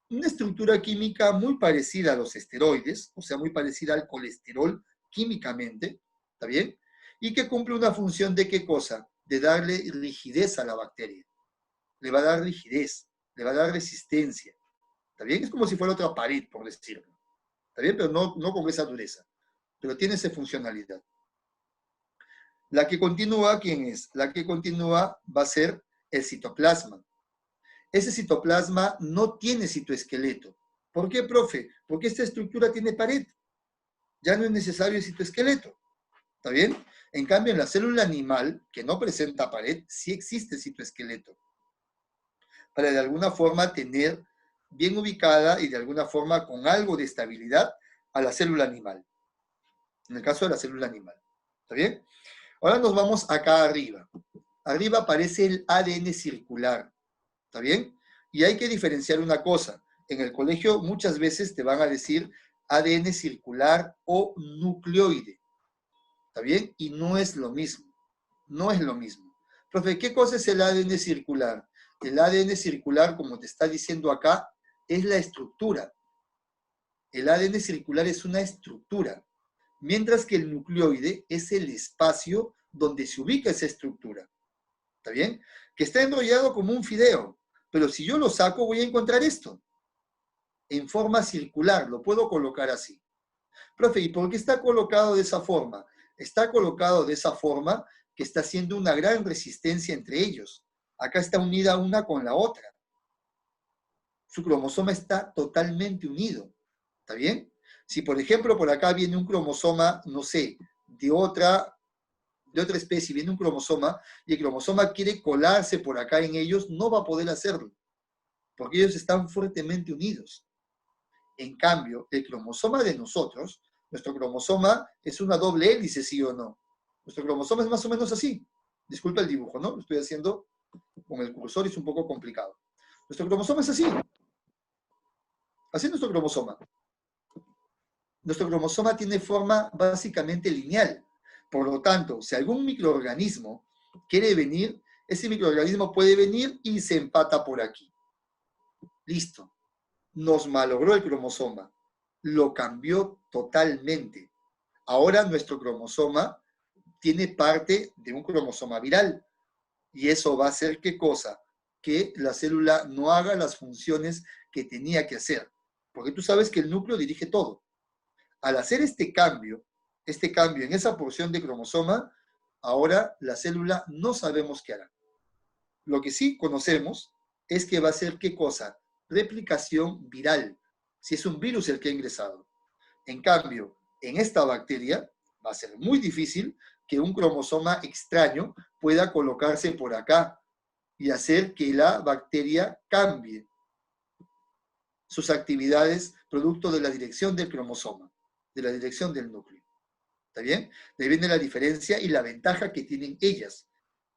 Una estructura química muy parecida a los esteroides, o sea, muy parecida al colesterol químicamente, ¿está bien? Y que cumple una función de qué cosa? De darle rigidez a la bacteria. Le va a dar rigidez, le va a dar resistencia. ¿Está bien? Es como si fuera otra pared, por decirlo. ¿Está bien? Pero no con esa dureza. Pero tiene esa funcionalidad. La que continúa, ¿quién es? La que continúa va a ser el citoplasma. Ese citoplasma no tiene citoesqueleto. ¿Por qué, profe? Porque esta estructura tiene pared. Ya no es necesario el citoesqueleto. ¿Está bien? En cambio, en la célula animal, que no presenta pared, sí existe citoesqueleto. Para de alguna forma tener bien ubicada y de alguna forma con algo de estabilidad a la célula animal. En el caso de la célula animal. ¿Está bien? Ahora nos vamos acá arriba. Arriba aparece el ADN circular. ¿Está bien? Y hay que diferenciar una cosa. En el colegio muchas veces te van a decir ADN circular o nucleoide. ¿Está bien? Y no es lo mismo. No es lo mismo. Profe, ¿qué cosa es el ADN circular? El ADN circular, como te está diciendo acá, es la estructura. El ADN circular es una estructura, mientras que el nucleoide es el espacio donde se ubica esa estructura. ¿Está bien? Que está enrollado como un fideo, pero si yo lo saco voy a encontrar esto, en forma circular, lo puedo colocar así. Profe, ¿y por qué está colocado de esa forma? Está colocado de esa forma que está haciendo una gran resistencia entre ellos. Acá está unida una con la otra. Su cromosoma está totalmente unido. ¿Está bien? Si, por ejemplo, por acá viene un cromosoma, no sé, de otra especie, viene un cromosoma, y el cromosoma quiere colarse por acá en ellos, no va a poder hacerlo, porque ellos están fuertemente unidos. En cambio, el cromosoma de nosotros, nuestro cromosoma es una doble hélice, ¿sí o no? Nuestro cromosoma es más o menos así. Disculpa el dibujo, ¿no? Lo estoy haciendo con el cursor y es un poco complicado. Nuestro cromosoma es así. Así es nuestro cromosoma. Nuestro cromosoma tiene forma básicamente lineal. Por lo tanto, si algún microorganismo quiere venir, ese microorganismo puede venir y se empata por aquí. Listo. Nos malogró el cromosoma. Lo cambió totalmente. Ahora nuestro cromosoma tiene parte de un cromosoma viral. Y eso va a hacer, ¿qué cosa? Que la célula no haga las funciones que tenía que hacer. Porque tú sabes que el núcleo dirige todo. Al hacer este cambio en esa porción de cromosoma, ahora la célula no sabemos qué hará. Lo que sí conocemos es que va a ser, ¿qué cosa? Replicación viral, si es un virus el que ha ingresado. En cambio, en esta bacteria va a ser muy difícil que un cromosoma extraño pueda colocarse por acá y hacer que la bacteria cambie sus actividades producto de la dirección del cromosoma, de la dirección del núcleo. ¿Está bien? De ahí viene la diferencia y la ventaja que tienen ellas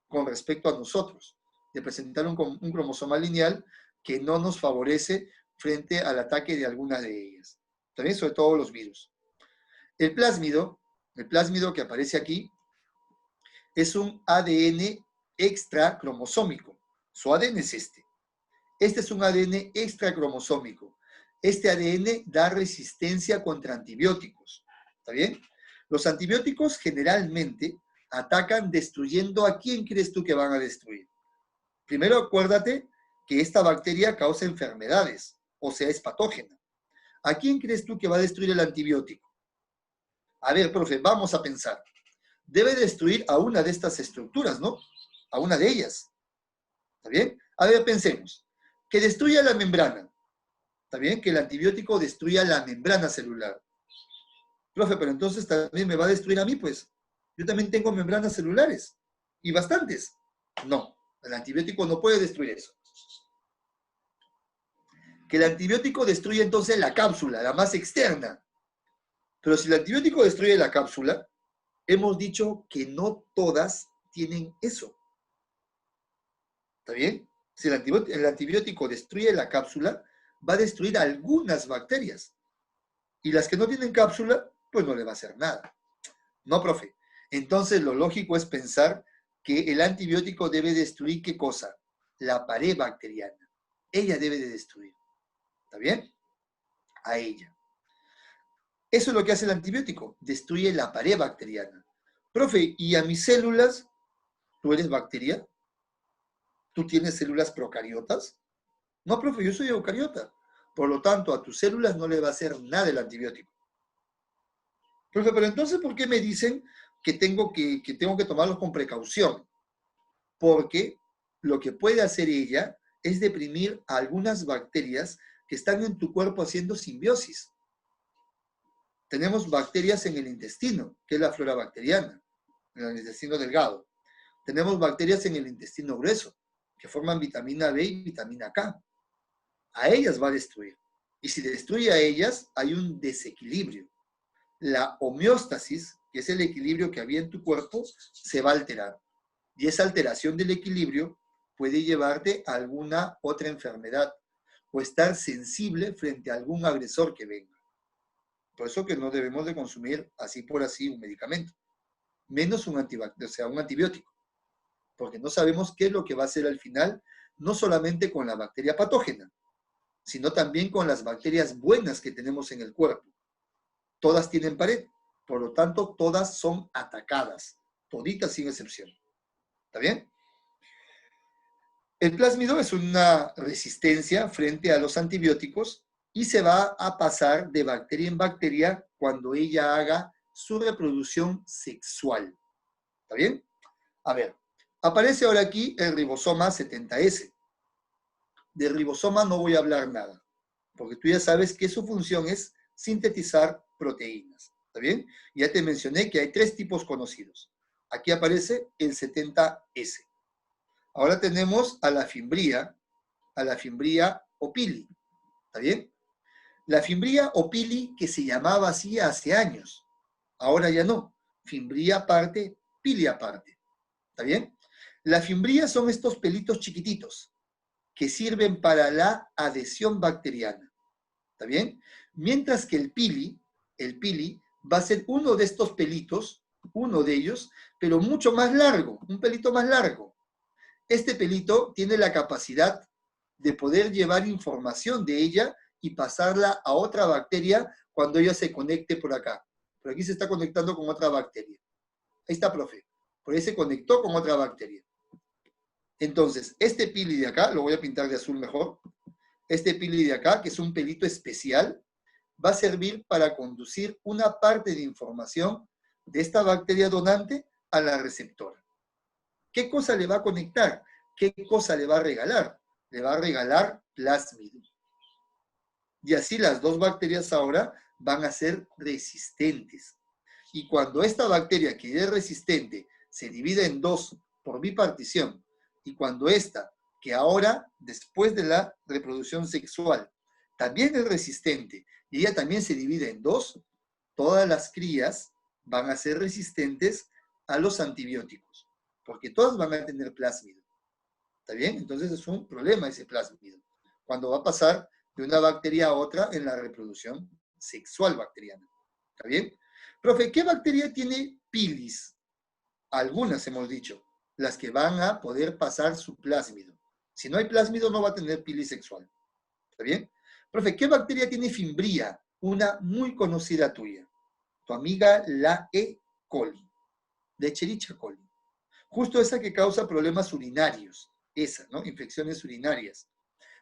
con respecto a nosotros, de presentar un cromosoma lineal que no nos favorece frente al ataque de algunas de ellas. También sobre todo los virus. El plásmido que aparece aquí, es un ADN extra cromosómico. Su ADN es este. Este es un ADN extra cromosómico. Este ADN da resistencia contra antibióticos. ¿Está bien? Los antibióticos generalmente atacan destruyendo a quién crees tú que van a destruir. Primero acuérdate que esta bacteria causa enfermedades, o sea, es patógena. ¿A quién crees tú que va a destruir el antibiótico? A ver, profe, vamos a pensar. Debe destruir a una de estas estructuras, ¿no? A una de ellas. ¿Está bien? A ver, pensemos. Que destruya la membrana. ¿Está bien? Que el antibiótico destruya la membrana celular. Profe, pero entonces también me va a destruir a mí, pues. Yo también tengo membranas celulares. Y bastantes. No, el antibiótico no puede destruir eso. Que el antibiótico destruya entonces la cápsula, la más externa. Pero si el antibiótico destruye la cápsula, hemos dicho que no todas tienen eso. ¿Está bien? Si el antibiótico destruye la cápsula, va a destruir algunas bacterias. Y las que no tienen cápsula, pues no le va a hacer nada. No, profe. Entonces lo lógico es pensar que el antibiótico debe destruir ¿qué cosa? La pared bacteriana. Ella debe de destruir. ¿Está bien? A ella. Eso es lo que hace el antibiótico. Destruye la pared bacteriana. Profe, ¿y a mis células? ¿Tú eres bacteria? ¿Tú tienes células procariotas? No, profe, yo soy eucariota. Por lo tanto, a tus células no le va a hacer nada el antibiótico. Profe, pero entonces, ¿por qué me dicen que tengo que tomarlos con precaución? Porque lo que puede hacer ella es deprimir a algunas bacterias que están en tu cuerpo haciendo simbiosis. Tenemos bacterias en el intestino, que es la flora bacteriana, en el intestino delgado. Tenemos bacterias en el intestino grueso, que forman vitamina B y vitamina K. A ellas va a destruir. Y si destruye a ellas, hay un desequilibrio. La homeostasis, que es el equilibrio que había en tu cuerpo, se va a alterar. Y esa alteración del equilibrio puede llevarte a alguna otra enfermedad o estar sensible frente a algún agresor que venga. Por eso que no debemos de consumir así por así un medicamento, menos un antibiótico, porque no sabemos qué es lo que va a hacer al final, no solamente con la bacteria patógena, sino también con las bacterias buenas que tenemos en el cuerpo. Todas tienen pared, por lo tanto, todas son atacadas, toditas sin excepción. ¿Está bien? El plásmido es una resistencia frente a los antibióticos y se va a pasar de bacteria en bacteria cuando ella haga su reproducción sexual. ¿Está bien? A ver, aparece ahora aquí el ribosoma 70S. De ribosoma no voy a hablar nada, porque tú ya sabes que su función es sintetizar proteínas. ¿Está bien? Ya te mencioné que hay 3 tipos conocidos. Aquí aparece el 70S. Ahora tenemos a la fimbría opili. ¿Está bien? La fimbría opili, que se llamaba así hace años. Ahora ya no. Fimbría aparte, pili aparte. ¿Está bien? La fimbría son estos pelitos chiquititos que sirven para la adhesión bacteriana. ¿Está bien? Mientras que el pili va a ser uno de estos pelitos, uno de ellos, pero mucho más largo, un pelito más largo. Este pelito tiene la capacidad de poder llevar información de ella y pasarla a otra bacteria cuando ella se conecte por acá. pero aquí se está conectando con otra bacteria. Ahí está, profe. Por ahí se conectó con otra bacteria. Entonces, este pili de acá, lo voy a pintar de azul mejor, este pili de acá, que es un pelito especial, va a servir para conducir una parte de información de esta bacteria donante a la receptora. ¿Qué cosa le va a conectar? ¿Qué cosa le va a regalar? Le va a regalar plásmido. Y así las dos bacterias ahora van a ser resistentes. Y cuando esta bacteria que es resistente se divide en dos por bipartición, y cuando esta, que ahora, después de la reproducción sexual, también es resistente, y ella también se divide en dos, todas las crías van a ser resistentes a los antibióticos, porque todas van a tener plásmido. ¿Está bien? Entonces es un problema ese plásmido, cuando va a pasar de una bacteria a otra en la reproducción sexual bacteriana. ¿Está bien? Profe, ¿qué bacteria tiene pilis? Algunas hemos dicho, las que van a poder pasar su plásmido. Si no hay plásmido, no va a tener pilis sexual. ¿Está bien? Profe, ¿qué bacteria tiene fimbría? Una muy conocida tuya. Tu amiga la E. coli. De Escherichia coli. Justo esa que causa problemas urinarios. Esa, ¿no? Infecciones urinarias.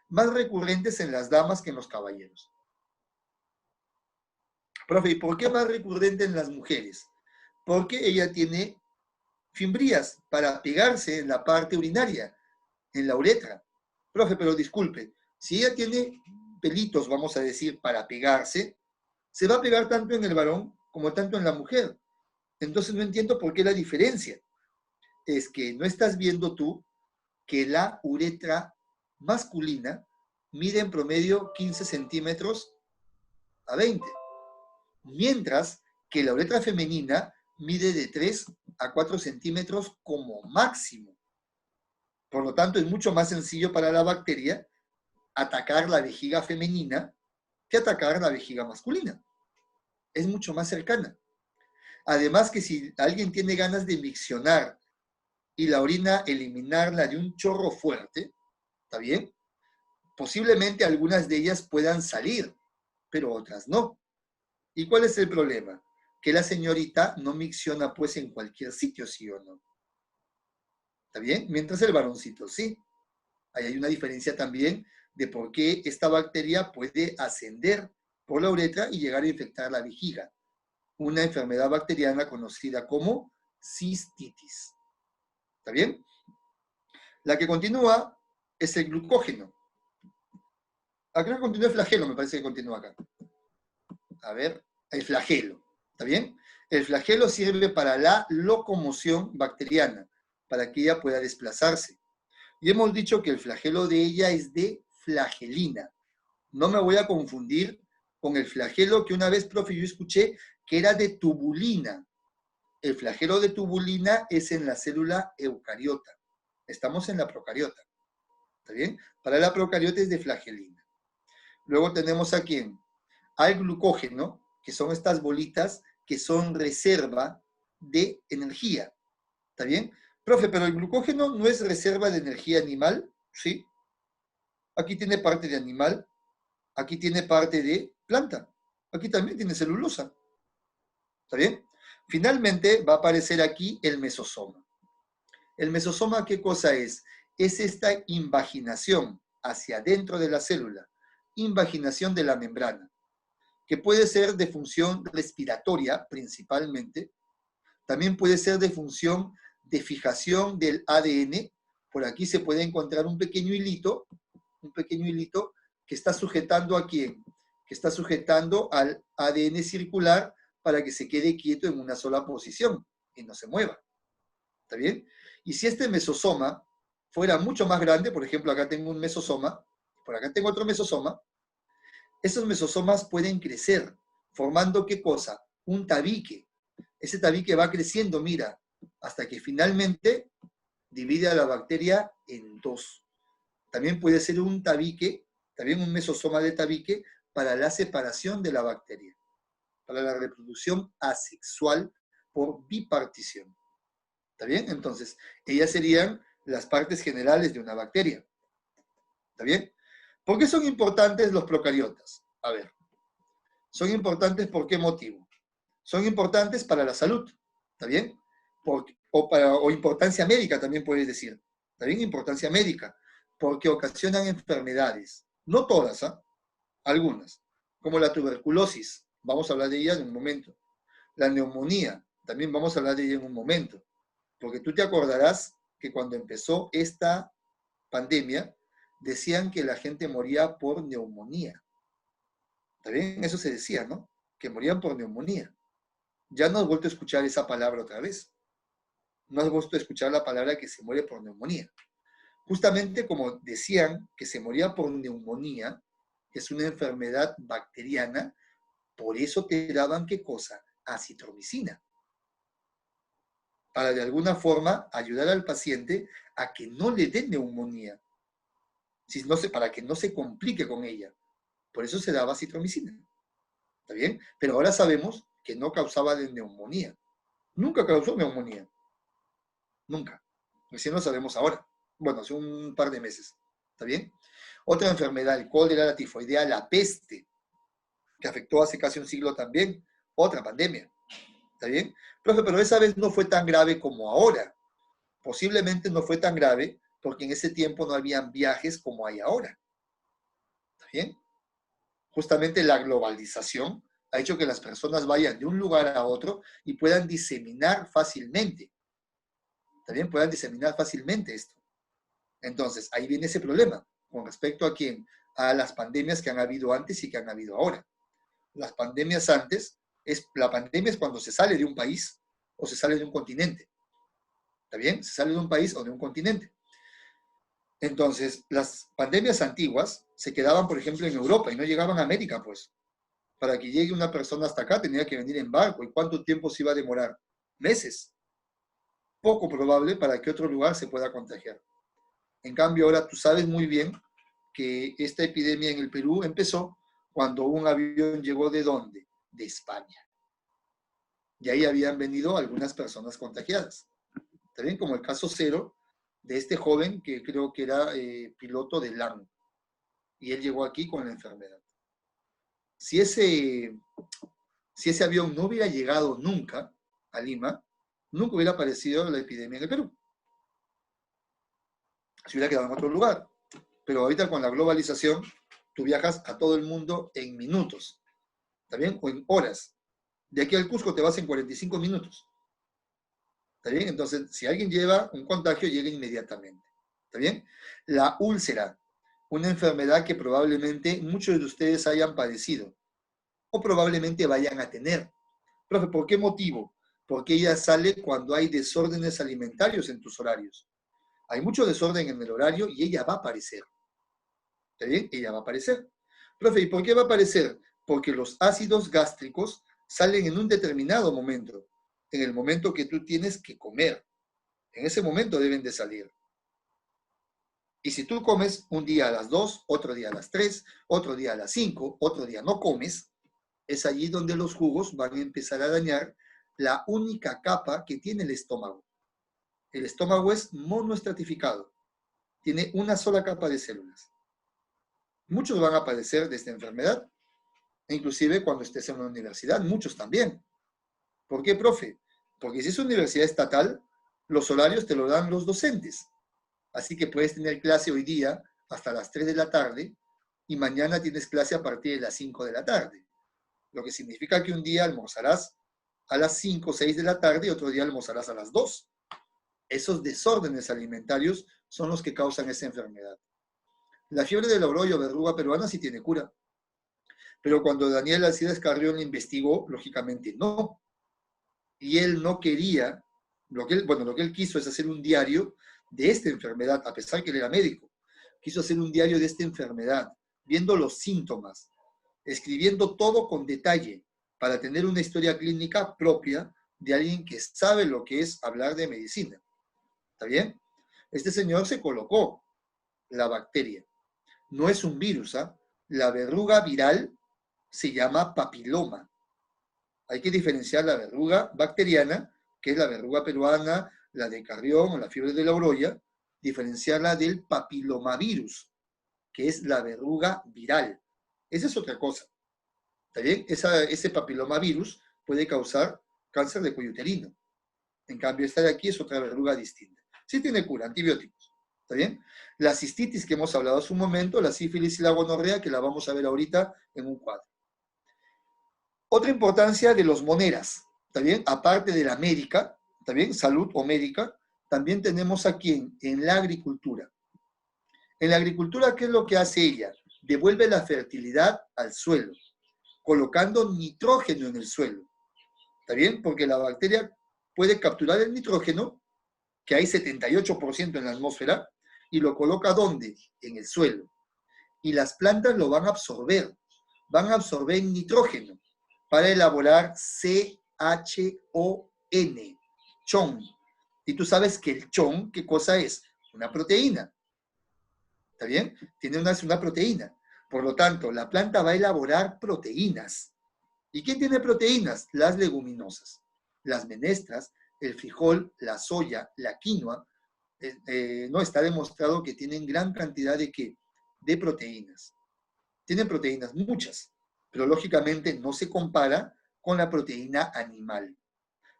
Más recurrentes en las damas que en los caballeros. Profe, ¿y por qué más recurrente en las mujeres? Porque ella tiene fimbrías para pegarse en la parte urinaria, en la uretra. Profe, pero disculpe, si ella tiene pelitos, vamos a decir, para pegarse, se va a pegar tanto en el varón como tanto en la mujer. Entonces no entiendo por qué la diferencia. Es que no estás viendo tú que la uretra masculina mide en promedio 15 centímetros a 20, mientras que la uretra femenina mide de 3 a 4 centímetros como máximo. Por lo tanto, es mucho más sencillo para la bacteria atacar la vejiga femenina que atacar la vejiga masculina. Es mucho más cercana. Además que si alguien tiene ganas de miccionar y la orina eliminarla de un chorro fuerte, ¿está bien? Posiblemente algunas de ellas puedan salir, pero otras no. ¿Y cuál es el problema? Que la señorita no micciona pues en cualquier sitio, ¿sí o no? ¿Está bien? Mientras el varoncito sí. Ahí hay una diferencia también de por qué esta bacteria puede ascender por la uretra y llegar a infectar la vejiga. Una enfermedad bacteriana conocida como cistitis. ¿Está bien? La que continúa es el glucógeno. Acá continúa el flagelo, me parece que continúa acá. A ver, el flagelo. ¿Está bien? El flagelo sirve para la locomoción bacteriana, para que ella pueda desplazarse. Y hemos dicho que el flagelo de ella es de flagelina. No me voy a confundir con el flagelo que una vez, profe, yo escuché que era de tubulina. El flagelo de tubulina es en la célula eucariota. Estamos en la procariota. ¿Está bien? Para la procariota es de flagelina. Luego tenemos aquí al glucógeno, que son estas bolitas que son reserva de energía. ¿Está bien? Profe, pero el glucógeno no es reserva de energía animal, ¿sí? Aquí tiene parte de animal, aquí tiene parte de planta, aquí también tiene celulosa. ¿Está bien? Finalmente va a aparecer aquí el mesosoma. ¿El mesosoma qué cosa es? Es esta invaginación hacia adentro de la célula, invaginación de la membrana, que puede ser de función respiratoria principalmente, también puede ser de función de fijación del ADN. Por aquí se puede encontrar un pequeño hilito que está sujetando ¿a quién? Que está sujetando al ADN circular para que se quede quieto en una sola posición y no se mueva. ¿Está bien? Y si este mesosoma fuera mucho más grande, por ejemplo, acá tengo un mesosoma, por acá tengo otro mesosoma, esos mesosomas pueden crecer, formando ¿qué cosa? Un tabique. Ese tabique va creciendo, mira, hasta que finalmente divide a la bacteria en dos. También puede ser un tabique, también un mesosoma de tabique, para la separación de la bacteria, para la reproducción asexual por bipartición. ¿Está bien? Entonces, ellas serían las partes generales de una bacteria. ¿Está bien? ¿Por qué son importantes los procariotas? A ver, son importantes ¿por qué motivo? son importantes para la salud, ¿está bien? O importancia médica también puedes decir, ¿está bien? Importancia médica, porque ocasionan enfermedades, no todas, ¿ah? Algunas, como la tuberculosis, vamos a hablar de ella en un momento, la neumonía, también vamos a hablar de ella en un momento, porque tú te acordarás que cuando empezó esta pandemia, decían que la gente moría por neumonía. ¿Está bien? Eso se decía, ¿no? Que morían por neumonía. Ya no has vuelto a escuchar esa palabra otra vez. No has vuelto a escuchar la palabra que se muere por neumonía. Justamente como decían que se moría por neumonía, es una enfermedad bacteriana, por eso te daban, ¿qué cosa? Acitromicina. Para de alguna forma ayudar al paciente a que no le dé neumonía, para que no se complique con ella. Por eso se daba acitromicina. ¿Está bien? Pero ahora sabemos que no causaba de neumonía. Nunca causó neumonía. Nunca. Recién lo sabemos ahora. Bueno, hace un par de meses. ¿Está bien? Otra enfermedad, el cólera, la tifoidea, la peste, que afectó hace casi un siglo también. Otra pandemia. ¿Está bien? Profe, pero esa vez no fue tan grave como ahora. Posiblemente no fue tan grave porque en ese tiempo no habían viajes como hay ahora. ¿Está bien? Justamente la globalización ha hecho que las personas vayan de un lugar a otro y puedan diseminar fácilmente. También puedan diseminar fácilmente esto. Entonces, ahí viene ese problema con respecto a quién, a las pandemias que han habido antes y que han habido ahora. Las pandemias antes, la pandemia es cuando se sale de un país o se sale de un continente. ¿Está bien? Se sale de un país o de un continente. Entonces, las pandemias antiguas se quedaban, por ejemplo, en Europa y no llegaban a América, pues. Para que llegue una persona hasta acá tenía que venir en barco. ¿Y cuánto tiempo se iba a demorar? Meses. Poco probable para que otro lugar se pueda contagiar. En cambio, ahora tú sabes muy bien que esta epidemia en el Perú empezó cuando un avión llegó ¿de dónde? De España. Y ahí habían venido algunas personas contagiadas. También como el caso cero de este joven que creo que era piloto de LAN. Y él llegó aquí con la enfermedad. Si ese avión no hubiera llegado nunca a Lima, nunca hubiera aparecido la epidemia en el Perú. Se hubiera quedado en otro lugar. Pero ahorita con la globalización, tú viajas a todo el mundo en minutos, ¿está bien? O en horas. De aquí al Cusco te vas en 45 minutos. ¿Está bien? Entonces, si alguien lleva un contagio, llega inmediatamente. ¿Está bien? La úlcera, una enfermedad que probablemente muchos de ustedes hayan padecido o probablemente vayan a tener. Profe, ¿por qué motivo? Porque ella sale cuando hay desórdenes alimentarios en tus horarios. Hay mucho desorden en el horario y ella va a aparecer. ¿Está bien? Ella va a aparecer. Profe, ¿y por qué va a aparecer? Porque los ácidos gástricos salen en un determinado momento, en el momento que tú tienes que comer. En ese momento deben de salir. Y si tú comes un día a las 2, otro día a las 3, otro día a las 5, otro día no comes, es allí donde los jugos van a empezar a dañar la única capa que tiene el estómago. El estómago es monoestratificado. Tiene una sola capa de células. Muchos van a padecer de esta enfermedad, inclusive cuando estés en una universidad, muchos también. ¿Por qué, profe? Porque si es una universidad estatal, los horarios te lo dan los docentes. Así que puedes tener clase hoy día hasta las 3 de la tarde y mañana tienes clase a partir de las 5 de la tarde. Lo que significa que un día almorzarás a las 5 o 6 de la tarde y otro día almorzarás a las 2. Esos desórdenes alimentarios son los que causan esa enfermedad. La fiebre del oroyo, verruga peruana, sí tiene cura. Pero cuando Daniel Alcides Carrión investigó, lógicamente no. Y él no quería, lo que él quiso es hacer un diario de esta enfermedad, a pesar que él era médico. Quiso hacer un diario de esta enfermedad, viendo los síntomas, escribiendo todo con detalle, para tener una historia clínica propia de alguien que sabe lo que es hablar de medicina. ¿Está bien? Este señor se colocó la bacteria. No es un virus, ¿ah? La verruga viral se llama papiloma. Hay que diferenciar la verruga bacteriana, que es la verruga peruana, la de Carrión o la fiebre de la oroya, diferenciarla del papilomavirus, que es la verruga viral. Esa es otra cosa. ¿Está bien? Ese papilomavirus puede causar cáncer de cuello uterino. En cambio, esta de aquí es otra verruga distinta. Sí tiene cura, antibióticos. ¿Está bien? La cistitis que hemos hablado hace un momento, la sífilis y la gonorrea, que la vamos a ver ahorita en un cuadro. Otra importancia de los moneras, ¿está bien? Aparte de la médica, ¿está bien? Salud o médica, también tenemos aquí en la agricultura. En la agricultura, ¿qué es lo que hace ella? Devuelve la fertilidad al suelo, colocando nitrógeno en el suelo. ¿Está bien? Porque la bacteria puede capturar el nitrógeno, que hay 78% en la atmósfera, y lo coloca ¿dónde? En el suelo. Y las plantas lo van a absorber nitrógeno para elaborar CHON, chon. Y tú sabes que el chon, ¿qué cosa es? Una proteína. ¿Está bien? Tiene una proteína. Por lo tanto, la planta va a elaborar proteínas. ¿Y quién tiene proteínas? Las leguminosas. Las menestras, el frijol, la soya, la quinoa, no está demostrado que tienen gran cantidad de ¿qué? De proteínas. Tienen proteínas, muchas, pero lógicamente no se compara con la proteína animal.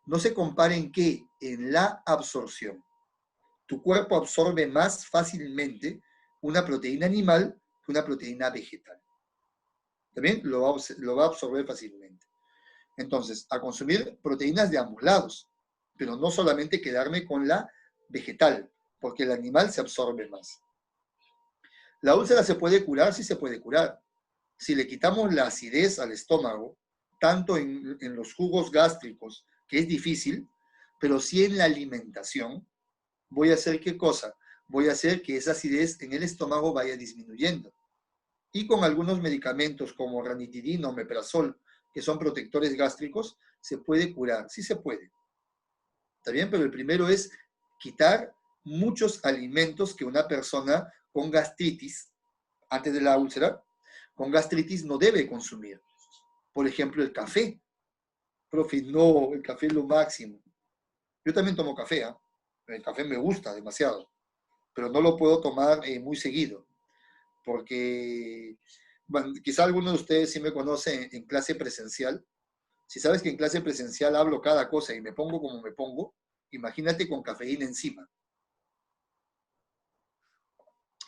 No se compara en qué? En la absorción. Tu cuerpo absorbe más fácilmente una proteína animal que una proteína vegetal. ¿También? Lo va a absorber fácilmente. Entonces, a consumir proteínas de ambos lados, pero no solamente quedarme con la vegetal, porque el animal se absorbe más. ¿La úlcera se puede curar? Sí se puede curar. Si le quitamos la acidez al estómago, tanto en los jugos gástricos, que es difícil, pero sí en la alimentación, voy a hacer ¿qué cosa? Voy a hacer que esa acidez en el estómago vaya disminuyendo. Y con algunos medicamentos como ranitidina o meprazol, que son protectores gástricos, se puede curar. Sí se puede. ¿Está bien? Pero el primero es quitar muchos alimentos que una persona con gastritis, antes de la úlcera, con gastritis no debe consumir. Por ejemplo, el café. Profe, no, el café es lo máximo. Yo también tomo café, ¿eh? El café me gusta demasiado, pero no lo puedo tomar muy seguido, porque bueno, quizá algunos de ustedes sí me conocen en clase presencial. Si sabes que en clase presencial hablo cada cosa y me pongo como me pongo, imagínate con cafeína encima.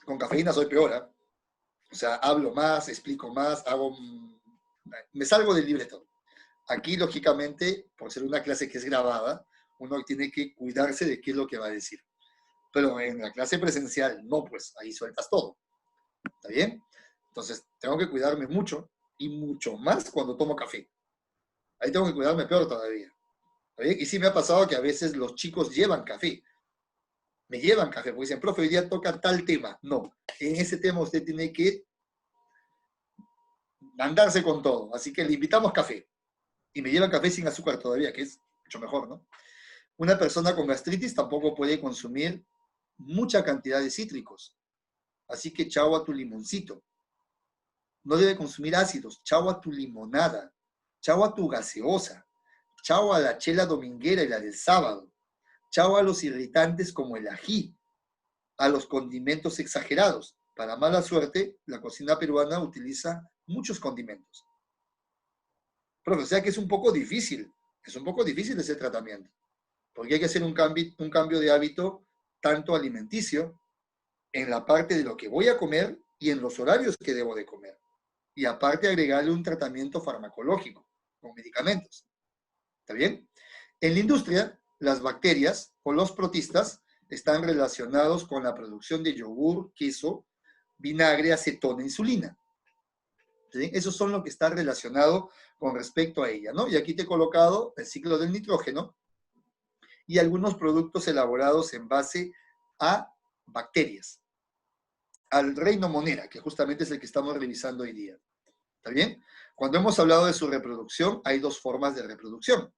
Con cafeína soy peor, ¿eh? O sea, hablo más, explico más, me salgo del libreto. Aquí, lógicamente, por ser una clase que es grabada, uno tiene que cuidarse de qué es lo que va a decir. Pero en la clase presencial, no, pues ahí sueltas todo. ¿Está bien? Entonces, tengo que cuidarme mucho y mucho más cuando tomo café. Ahí tengo que cuidarme peor todavía. ¿Está bien? Y sí me ha pasado que a veces los chicos llevan café. Me llevan café, porque dicen, profe, hoy día toca tal tema. No, en ese tema usted tiene que andarse con todo. Así que le invitamos café. Y me llevan café sin azúcar todavía, que es mucho mejor, ¿no? Una persona con gastritis tampoco puede consumir mucha cantidad de cítricos. Así que chao a tu limoncito. No debe consumir ácidos. Chao a tu limonada. Chao a tu gaseosa. Chao a la chela dominguera y la del sábado. Chao a los irritantes como el ají. A los condimentos exagerados. Para mala suerte, la cocina peruana utiliza muchos condimentos. Pero o sea que es un poco difícil. Es un poco difícil ese tratamiento. Porque hay que hacer un cambio de hábito tanto alimenticio, en la parte de lo que voy a comer y en los horarios que debo de comer. Y aparte agregarle un tratamiento farmacológico con medicamentos. ¿Está bien? En la industria, las bacterias o los protistas están relacionados con la producción de yogur, queso, vinagre, acetona, insulina. ¿Sí? Esos son lo que está relacionado con respecto a ella, ¿no? Y aquí te he colocado el ciclo del nitrógeno y algunos productos elaborados en base a bacterias, al reino Monera, que justamente es el que estamos revisando hoy día. ¿Está bien? Cuando hemos hablado de su reproducción, hay dos formas de reproducción.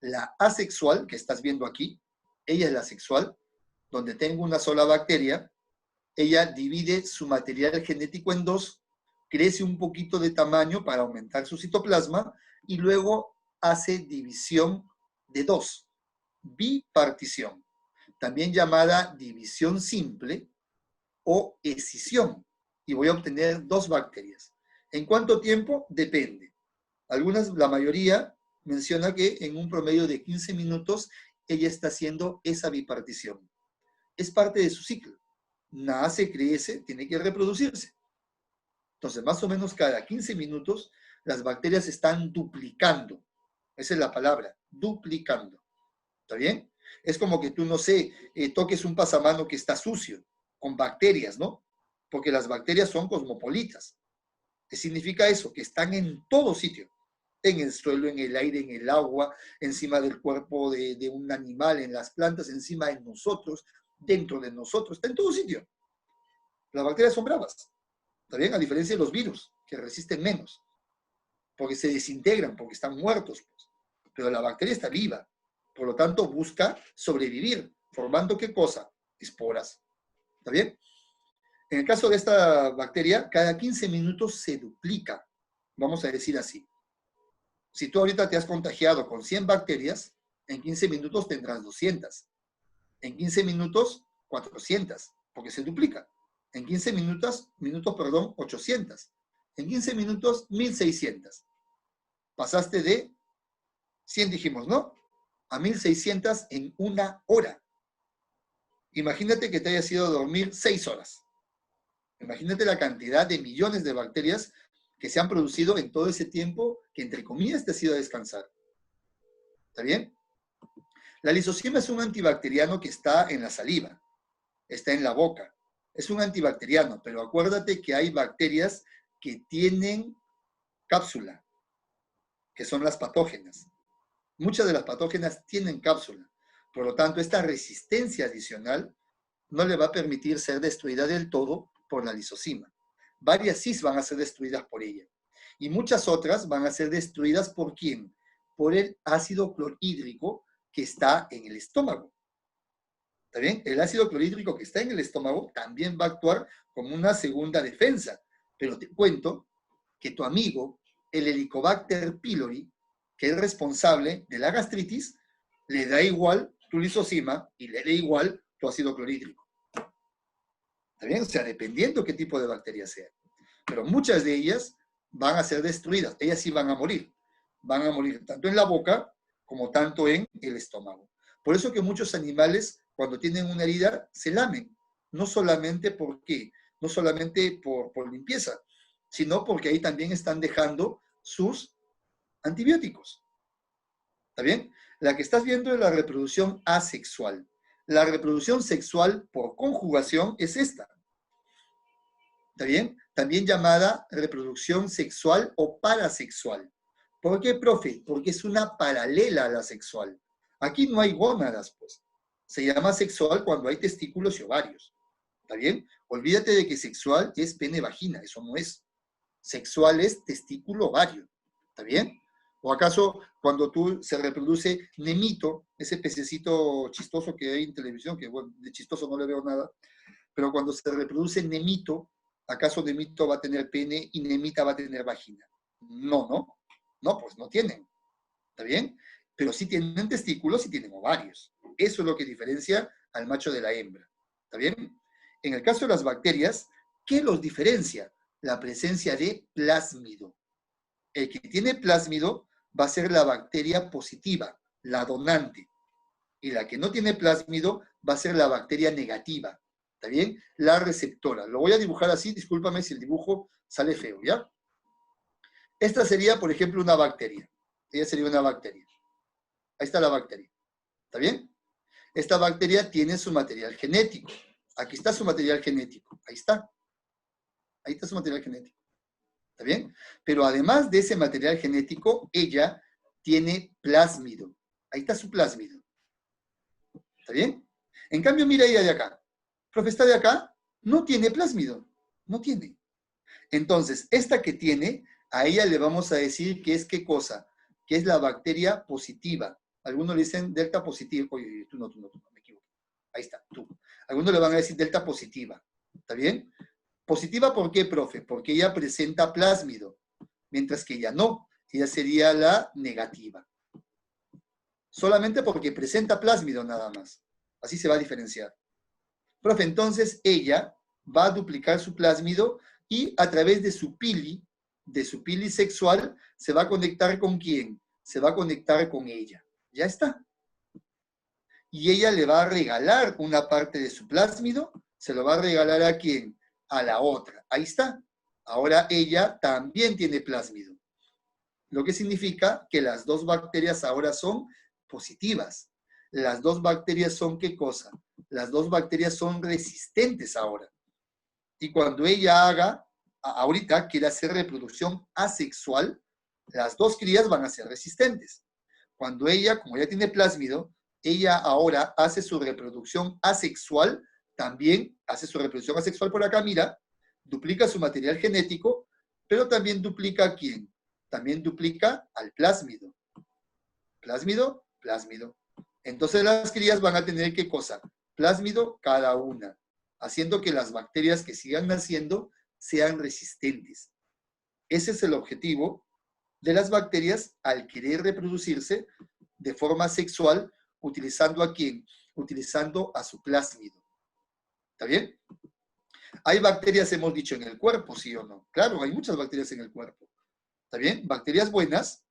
La asexual, que estás viendo aquí, ella es la sexual, donde tengo una sola bacteria, ella divide su material genético en dos, crece un poquito de tamaño para aumentar su citoplasma y luego hace división de dos, bipartición, también llamada división simple o escisión, y voy a obtener dos bacterias. ¿En cuánto tiempo? Depende. Algunas, la mayoría, menciona que en un promedio de 15 minutos ella está haciendo esa bipartición. Es parte de su ciclo. Nace, crece, tiene que reproducirse. Entonces, más o menos cada 15 minutos, las bacterias están duplicando. Esa es la palabra, duplicando. ¿Está bien? Es como que tú, no sé, toques un pasamano que está sucio, con bacterias, ¿no? Porque las bacterias son cosmopolitas. ¿Qué significa eso? Que están en todo sitio. En el suelo, en el aire, en el agua, encima del cuerpo de un animal, en las plantas, encima de nosotros, dentro de nosotros, está en todo sitio. Las bacterias son bravas, ¿está bien? A diferencia de los virus, que resisten menos, porque se desintegran, porque están muertos. Pues. Pero la bacteria está viva, por lo tanto busca sobrevivir, formando ¿qué cosa? Esporas, ¿está bien? En el caso de esta bacteria, cada 15 minutos se duplica, vamos a decir así. Si tú ahorita te has contagiado con 100 bacterias, en 15 minutos tendrás 200. En 15 minutos, 400, porque se duplica. En 15 minutos, 800. En 15 minutos, 1600. Pasaste de 100, dijimos, ¿no? A 1600 en una hora. Imagínate que te hayas ido a dormir 6 horas. Imagínate la cantidad de millones de bacterias que se han producido en todo ese tiempo que, entre comillas, te has ido a descansar. ¿Está bien? La lisozima es un antibacteriano que está en la saliva, está en la boca. Es un antibacteriano, pero acuérdate que hay bacterias que tienen cápsula, que son las patógenas. Muchas de las patógenas tienen cápsula. Por lo tanto, esta resistencia adicional no le va a permitir ser destruida del todo por la lisozima. Varias sí van a ser destruidas por ella. Y muchas otras van a ser destruidas ¿por quién? Por el ácido clorhídrico que está en el estómago. ¿Está bien? El ácido clorhídrico que está en el estómago también va a actuar como una segunda defensa. Pero te cuento que tu amigo, el Helicobacter pylori, que es responsable de la gastritis, le da igual tu lisozima y le da igual tu ácido clorhídrico. ¿Está bien? O sea, dependiendo qué tipo de bacteria sea. Pero muchas de ellas van a ser destruidas. Ellas sí van a morir. Van a morir tanto en la boca como tanto en el estómago. Por eso que muchos animales, cuando tienen una herida, se lamen. No solamente porque, no solamente por limpieza, sino porque ahí también están dejando sus antibióticos. ¿Está bien? La que estás viendo es la reproducción asexual. La reproducción sexual por conjugación es esta. ¿Está bien? También llamada reproducción sexual o parasexual. ¿Por qué, profe? Porque es una paralela a la sexual. Aquí no hay gónadas, pues. Se llama sexual cuando hay testículos y ovarios. ¿Está bien? Olvídate de que sexual es pene-vagina, eso no es. Sexual es testículo-ovario. ¿Está bien? ¿O acaso cuando tú se reproduce nemito, ese pececito chistoso que hay en televisión, que bueno, de chistoso no le veo nada, pero cuando se reproduce nemito, ¿acaso nemito va a tener pene y nemita va a tener vagina? No, ¿no? No, pues no tienen. ¿Está bien? Pero sí tienen testículos y tienen ovarios. Eso es lo que diferencia al macho de la hembra. ¿Está bien? En el caso de las bacterias, ¿qué los diferencia? La presencia de plásmido. El que tiene plásmido va a ser la bacteria positiva, la donante. Y la que no tiene plásmido va a ser la bacteria negativa. ¿Está bien? La receptora. Lo voy a dibujar así, discúlpame si el dibujo sale feo, ¿ya? Esta sería, por ejemplo, una bacteria. Ella sería una bacteria. Ahí está la bacteria. ¿Está bien? Esta bacteria tiene su material genético. Aquí está su material genético. Ahí está. Ahí está su material genético. ¿Está bien? Pero además de ese material genético, ella tiene plásmido. Ahí está su plásmido. ¿Está bien? En cambio, mira ella de acá. Profe, esta de acá no tiene plásmido. No tiene. Entonces, esta que tiene, a ella le vamos a decir que es ¿qué cosa? Que es la bacteria positiva. Algunos le dicen delta positiva. Oye, tú no, me equivoco. Ahí está, tú. Algunos le van a decir delta positiva. ¿Está bien? Positiva, ¿por qué, profe? Porque ella presenta plásmido, mientras que ella no. Ella sería la negativa. Solamente porque presenta plásmido nada más. Así se va a diferenciar. Profe, entonces ella va a duplicar su plásmido y a través de su pili sexual, se va a conectar ¿con quién? se va a conectar con ella. Ya está. Y ella le va a regalar una parte de su plásmido, se lo va a regalar ¿a quién? A la otra. Ahí está. Ahora ella también tiene plásmido. Lo que significa que las dos bacterias ahora son positivas. Las dos bacterias son ¿qué cosa? Las dos bacterias son resistentes ahora. Y cuando ella ahorita quiere hacer reproducción asexual, las dos crías van a ser resistentes. Cuando ella, como ya tiene plásmido, ella ahora hace su reproducción asexual, también hace su reproducción asexual por acá, mira, duplica su material genético, pero también duplica ¿a quién? También duplica al plásmido. Plásmido, plásmido. Entonces las crías van a tener ¿qué cosa? Plásmido cada una, haciendo que las bacterias que sigan naciendo sean resistentes. Ese es el objetivo de las bacterias al querer reproducirse de forma sexual, utilizando ¿a quién? Utilizando a su plásmido. ¿Está bien? Hay bacterias, hemos dicho, en el cuerpo, ¿sí o no? Claro, hay muchas bacterias en el cuerpo. ¿Está bien? Bacterias buenas,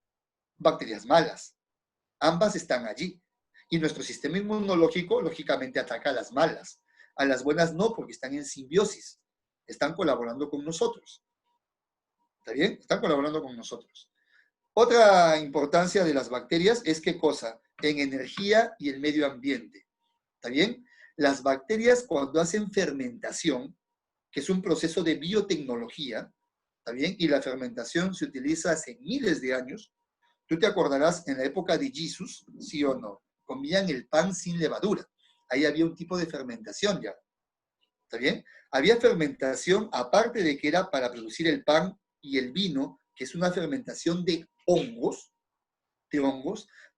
bacterias malas. Ambas están allí. Y nuestro sistema inmunológico, lógicamente, ataca a las malas. A las buenas no, porque están en simbiosis. Están colaborando con nosotros. ¿Está bien? Están colaborando con nosotros. Otra importancia de las bacterias es ¿qué cosa? En energía y el medio ambiente. ¿Está bien? Las bacterias cuando hacen fermentación, que es un proceso de biotecnología, ¿está bien? Y la fermentación se utiliza hace miles de años. Tú te acordarás en la época de Jesús, ¿sí o no? Comían el pan sin levadura. Ahí había un tipo de fermentación ya. ¿Está bien? Había fermentación, aparte de que era para producir el pan y el vino, que es una fermentación de hongos,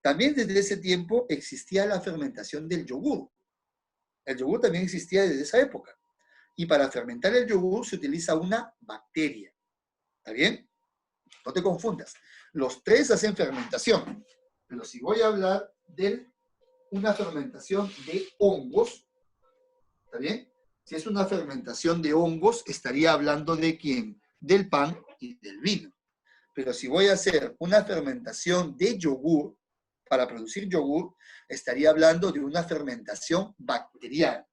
también desde ese tiempo existía la fermentación del yogur. El yogur también existía desde esa época. Y para fermentar el yogur se utiliza una bacteria. ¿Está bien? No te confundas. Los tres hacen fermentación. Pero si voy a hablar de una fermentación de hongos, ¿está bien? Si es una fermentación de hongos, estaría hablando de quién? Del pan y del vino. Pero si voy a hacer una fermentación de yogur, para producir yogur, estaría hablando de una fermentación bacteriana.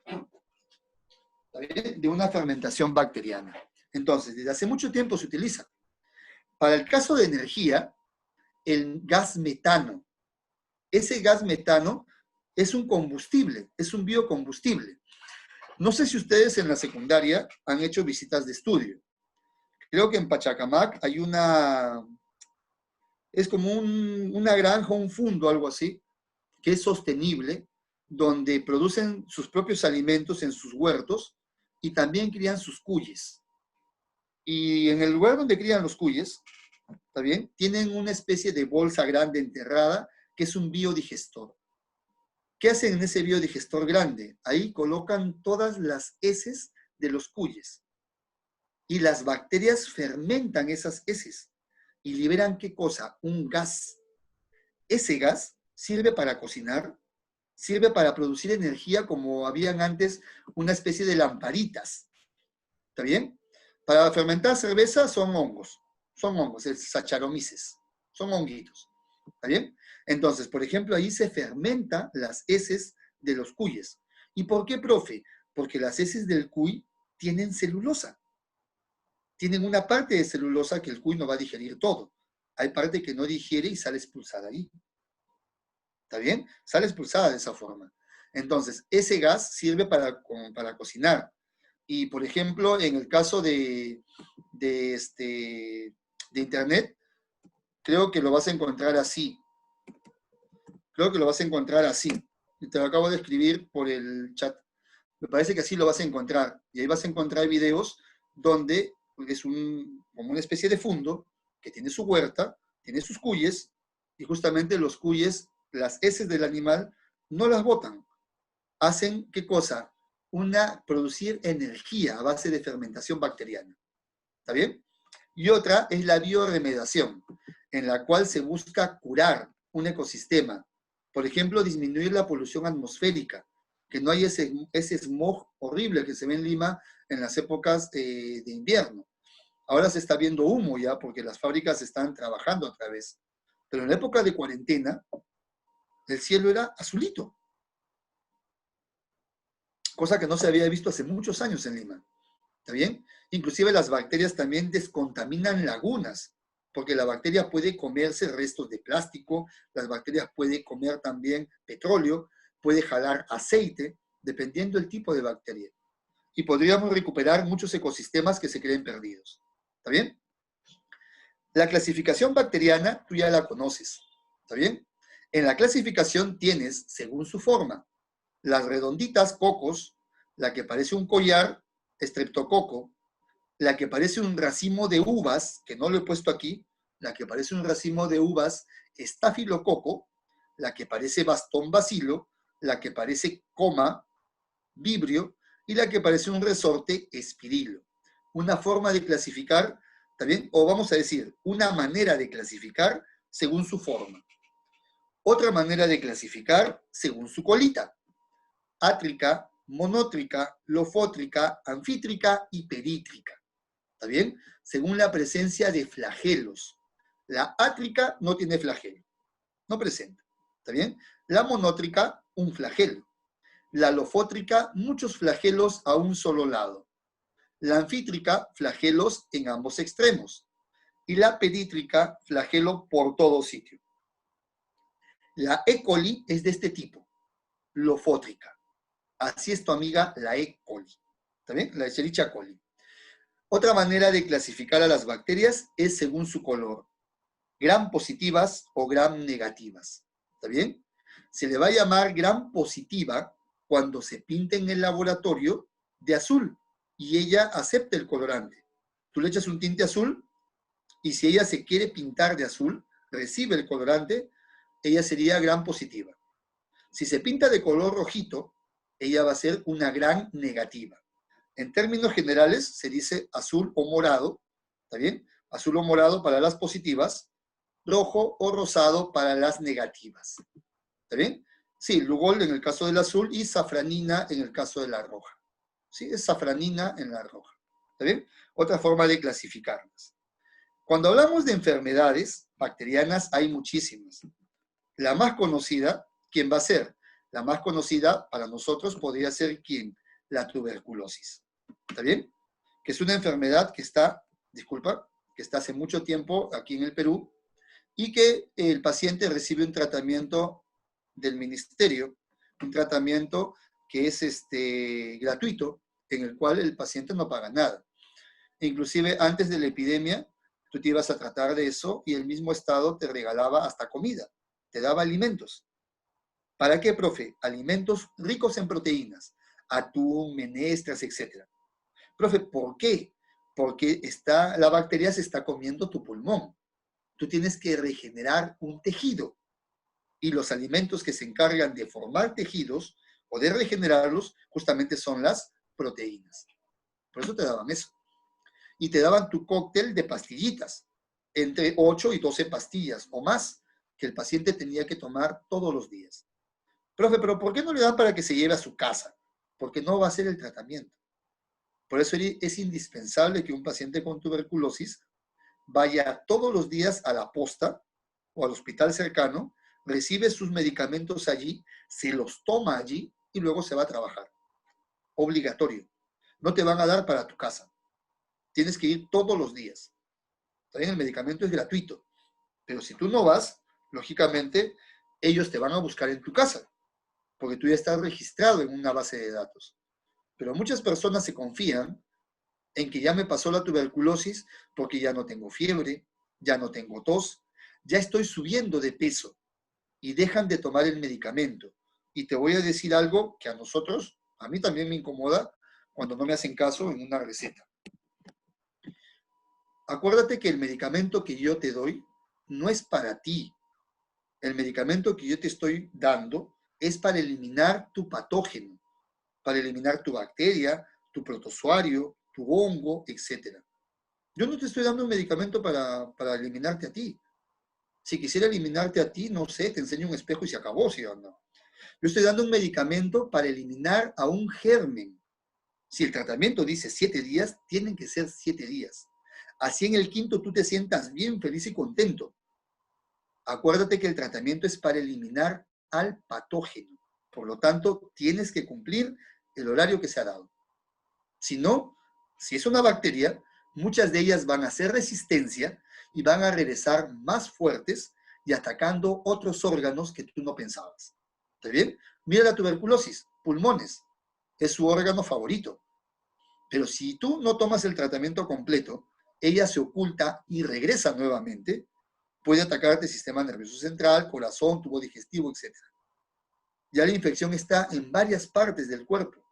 ¿Está bien? De una fermentación bacteriana. Entonces, desde hace mucho tiempo se utiliza. Para el caso de energía, el gas metano. Ese gas metano es un combustible, es un biocombustible. No sé si ustedes en la secundaria han hecho visitas de estudio. Creo que en Pachacamac hay es como una granja, un fundo, algo así, que es sostenible, donde producen sus propios alimentos en sus huertos y también crían sus cuyes. Y en el lugar donde crían los cuyes, ¿está bien? Tienen una especie de bolsa grande enterrada que es un biodigestor. ¿Qué hacen en ese biodigestor grande? Ahí colocan todas las heces de los cuyes. Y las bacterias fermentan esas heces y liberan ¿qué cosa? Un gas. Ese gas sirve para cocinar, sirve para producir energía como habían antes una especie de lamparitas. ¿Está bien? Para fermentar cerveza son hongos, el Saccharomyces, son honguitos. ¿Está bien? Entonces, por ejemplo, ahí se fermentan las heces de los cuyes. ¿Y por qué, profe? Porque las heces del cuy tienen celulosa. Tienen una parte de celulosa que el cuy no va a digerir todo. Hay parte que no digiere y sale expulsada ahí. ¿Está bien? Sale expulsada de esa forma. Entonces, ese gas sirve para cocinar. Y, por ejemplo, en el caso de Internet, creo que lo vas a encontrar así. Creo que lo vas a encontrar así. Te lo acabo de escribir por el chat. Me parece que así lo vas a encontrar. Y ahí vas a encontrar videos donde es como una especie de fundo que tiene su huerta, tiene sus cuyes, y justamente los cuyes, las heces del animal, no las botan. Hacen, ¿qué cosa? Producir energía a base de fermentación bacteriana. ¿Está bien? Y otra es la bioremediación, en la cual se busca curar un ecosistema. Por ejemplo, disminuir la polución atmosférica, que no hay ese smog horrible que se ve en Lima en las épocas de invierno. Ahora se está viendo humo ya porque las fábricas están trabajando otra vez. Pero en la época de cuarentena, el cielo era azulito, cosa que no se había visto hace muchos años en Lima. ¿Está bien? Inclusive las bacterias también descontaminan lagunas, porque la bacteria puede comerse restos de plástico, las bacterias pueden comer también petróleo, puede jalar aceite, dependiendo del tipo de bacteria. Y podríamos recuperar muchos ecosistemas que se creen perdidos. ¿Está bien? La clasificación bacteriana, tú ya la conoces. ¿Está bien? En la clasificación tienes, según su forma, las redonditas cocos, la que parece un collar, estreptococo, la que parece un racimo de uvas, que no lo he puesto aquí, la que parece un racimo de uvas, estafilococo, la que parece bastón bacilo, la que parece coma, vibrio, y la que parece un resorte, espirilo. Una forma de clasificar, ¿también? O vamos a decir, una manera de clasificar según su forma. Otra manera de clasificar según su colita. Átrica, monótrica, lofótrica, anfítrica y perítrica. ¿Está bien? Según la presencia de flagelos. La átrica no tiene flagelo, no presenta. ¿Está bien? La monótrica, un flagelo. La lofótrica, muchos flagelos a un solo lado. La anfítrica, flagelos en ambos extremos. Y la perítrica, flagelo por todo sitio. La E. coli es de este tipo, lofótrica. Así es tu amiga la E. coli. ¿Está bien? La Escherichia coli. Otra manera de clasificar a las bacterias es según su color. Gram positivas o gram negativas. ¿Está bien? Se le va a llamar gram positiva cuando se pinta en el laboratorio de azul y ella acepta el colorante. Tú le echas un tinte azul y si ella se quiere pintar de azul, recibe el colorante, ella sería gram positiva. Si se pinta de color rojito, ella va a ser una gram negativa. En términos generales, se dice azul o morado, ¿está bien? Azul o morado para las positivas, rojo o rosado para las negativas. ¿Está bien? Sí, Lugol en el caso del azul y safranina en el caso de la roja. Sí, es safranina en la roja. ¿Está bien? Otra forma de clasificarlas. Cuando hablamos de enfermedades bacterianas, hay muchísimas. La más conocida, ¿quién va a ser? La más conocida para nosotros podría ser ¿quién? La tuberculosis. ¿Está bien? Que es una enfermedad que está, disculpa, que está hace mucho tiempo aquí en el Perú y que el paciente recibe un tratamiento del ministerio, un tratamiento que es gratuito, en el cual el paciente no paga nada. Inclusive antes de la epidemia, tú te ibas a tratar de eso y el mismo Estado te regalaba hasta comida, te daba alimentos. ¿Para qué, profe? Alimentos ricos en proteínas, atún, menestras, etc. Profe, ¿por qué? Porque la bacteria se está comiendo tu pulmón. Tú tienes que regenerar un tejido. Y los alimentos que se encargan de formar tejidos o de regenerarlos justamente son las proteínas. Por eso te daban eso. Y te daban tu cóctel de pastillitas, entre 8 y 12 pastillas o más, que el paciente tenía que tomar todos los días. Profe, pero ¿por qué no le dan para que se lleve a su casa? Porque no va a ser el tratamiento. Por eso es indispensable que un paciente con tuberculosis vaya todos los días a la posta o al hospital cercano, recibe sus medicamentos allí, se los toma allí y luego se va a trabajar. Obligatorio. No te van a dar para tu casa. Tienes que ir todos los días. También el medicamento es gratuito. Pero si tú no vas, lógicamente, ellos te van a buscar en tu casa, porque tú ya estás registrado en una base de datos. Pero muchas personas se confían en que ya me pasó la tuberculosis porque ya no tengo fiebre, ya no tengo tos, ya estoy subiendo de peso y dejan de tomar el medicamento. Y te voy a decir algo que a nosotros, a mí también me incomoda cuando no me hacen caso en una receta. Acuérdate que el medicamento que yo te doy no es para ti. El medicamento que yo te estoy dando es para eliminar tu patógeno, para eliminar tu bacteria, tu protozoario, tu hongo, etc. Yo no te estoy dando un medicamento para eliminarte a ti. Si quisiera eliminarte a ti, no sé, te enseño un espejo y se acabó, ¿sí o no? Yo estoy dando un medicamento para eliminar a un germen. Si el tratamiento dice 7 días, tienen que ser 7 días. Así en el quinto tú te sientas bien, feliz y contento. Acuérdate que el tratamiento es para eliminar al patógeno. Por lo tanto, tienes que cumplir el horario que se ha dado. Si no, si es una bacteria, muchas de ellas van a hacer resistencia y van a regresar más fuertes y atacando otros órganos que tú no pensabas. ¿Está bien? Mira la tuberculosis, pulmones, es su órgano favorito. Pero si tú no tomas el tratamiento completo, ella se oculta y regresa nuevamente, puede atacarte el sistema nervioso central, corazón, tubo digestivo, etc. Ya la infección está en varias partes del cuerpo.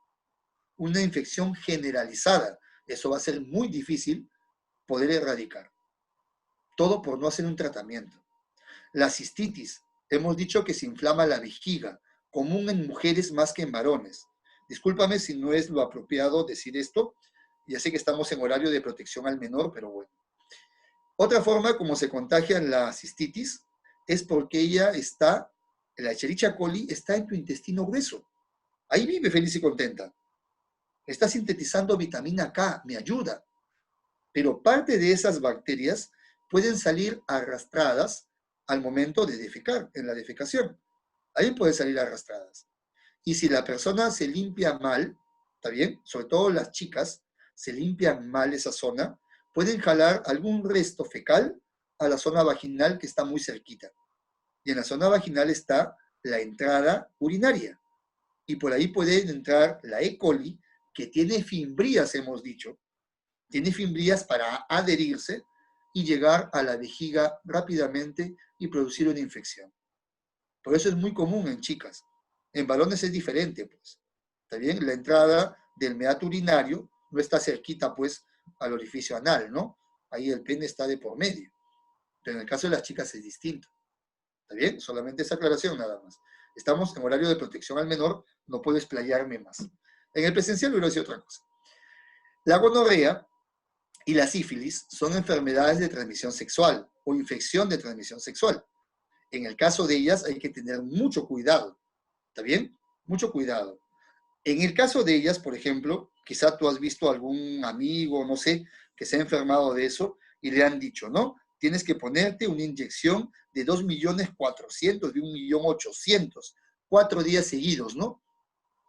Una infección generalizada. Eso va a ser muy difícil poder erradicar. Todo por no hacer un tratamiento. La cistitis, hemos dicho que se inflama la vejiga, común en mujeres más que en varones. Discúlpame si no es lo apropiado decir esto, ya sé que estamos en horario de protección al menor, pero bueno. Otra forma como se contagia la cistitis es porque la Escherichia coli está en tu intestino grueso. Ahí vive feliz y contenta. Está sintetizando vitamina K, me ayuda. Pero parte de esas bacterias pueden salir arrastradas al momento de defecar, en la defecación. Ahí pueden salir arrastradas. Y si la persona se limpia mal, ¿está bien? Sobre todo las chicas, se limpian mal esa zona, pueden jalar algún resto fecal a la zona vaginal que está muy cerquita. Y en la zona vaginal está la entrada urinaria. Y por ahí puede entrar la E. coli, que tiene fimbrías, hemos dicho. Tiene fimbrías para adherirse y llegar a la vejiga rápidamente y producir una infección. Por eso es muy común en chicas. En varones es diferente, pues. ¿Está bien? La entrada del meato urinario no está cerquita, pues, al orificio anal, ¿no? Ahí el pene está de por medio. Pero en el caso de las chicas es distinto. ¿Está bien? Solamente esa aclaración nada más. Estamos en horario de protección al menor, no puedo explayarme más. En el presencial hubiera sido otra cosa. La gonorrea y la sífilis son enfermedades de transmisión sexual o infección de transmisión sexual. En el caso de ellas hay que tener mucho cuidado. ¿Está bien? Mucho cuidado. En el caso de ellas, por ejemplo, quizá tú has visto algún amigo, no sé, que se ha enfermado de eso y le han dicho, ¿no? Tienes que ponerte una inyección de 2.400.000, de 1.800.000, 4 días seguidos, ¿no?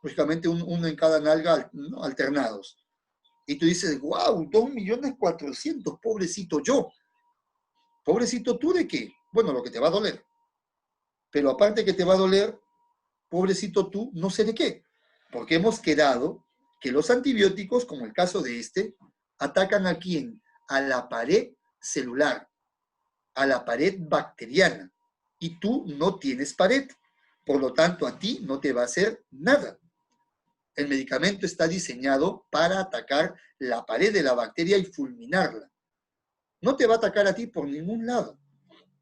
Lógicamente uno en cada nalga, ¿no? Alternados. Y tú dices, wow, 2.400.000, pobrecito yo. ¿Pobrecito tú de qué? Bueno, lo que te va a doler. Pero aparte que te va a doler, pobrecito tú, no sé de qué. Porque hemos quedado que los antibióticos, como el caso de este, atacan a quién? A la pared celular, a la pared bacteriana. Y tú no tienes pared. Por lo tanto, a ti no te va a hacer nada. El medicamento está diseñado para atacar la pared de la bacteria y fulminarla. No te va a atacar a ti por ningún lado.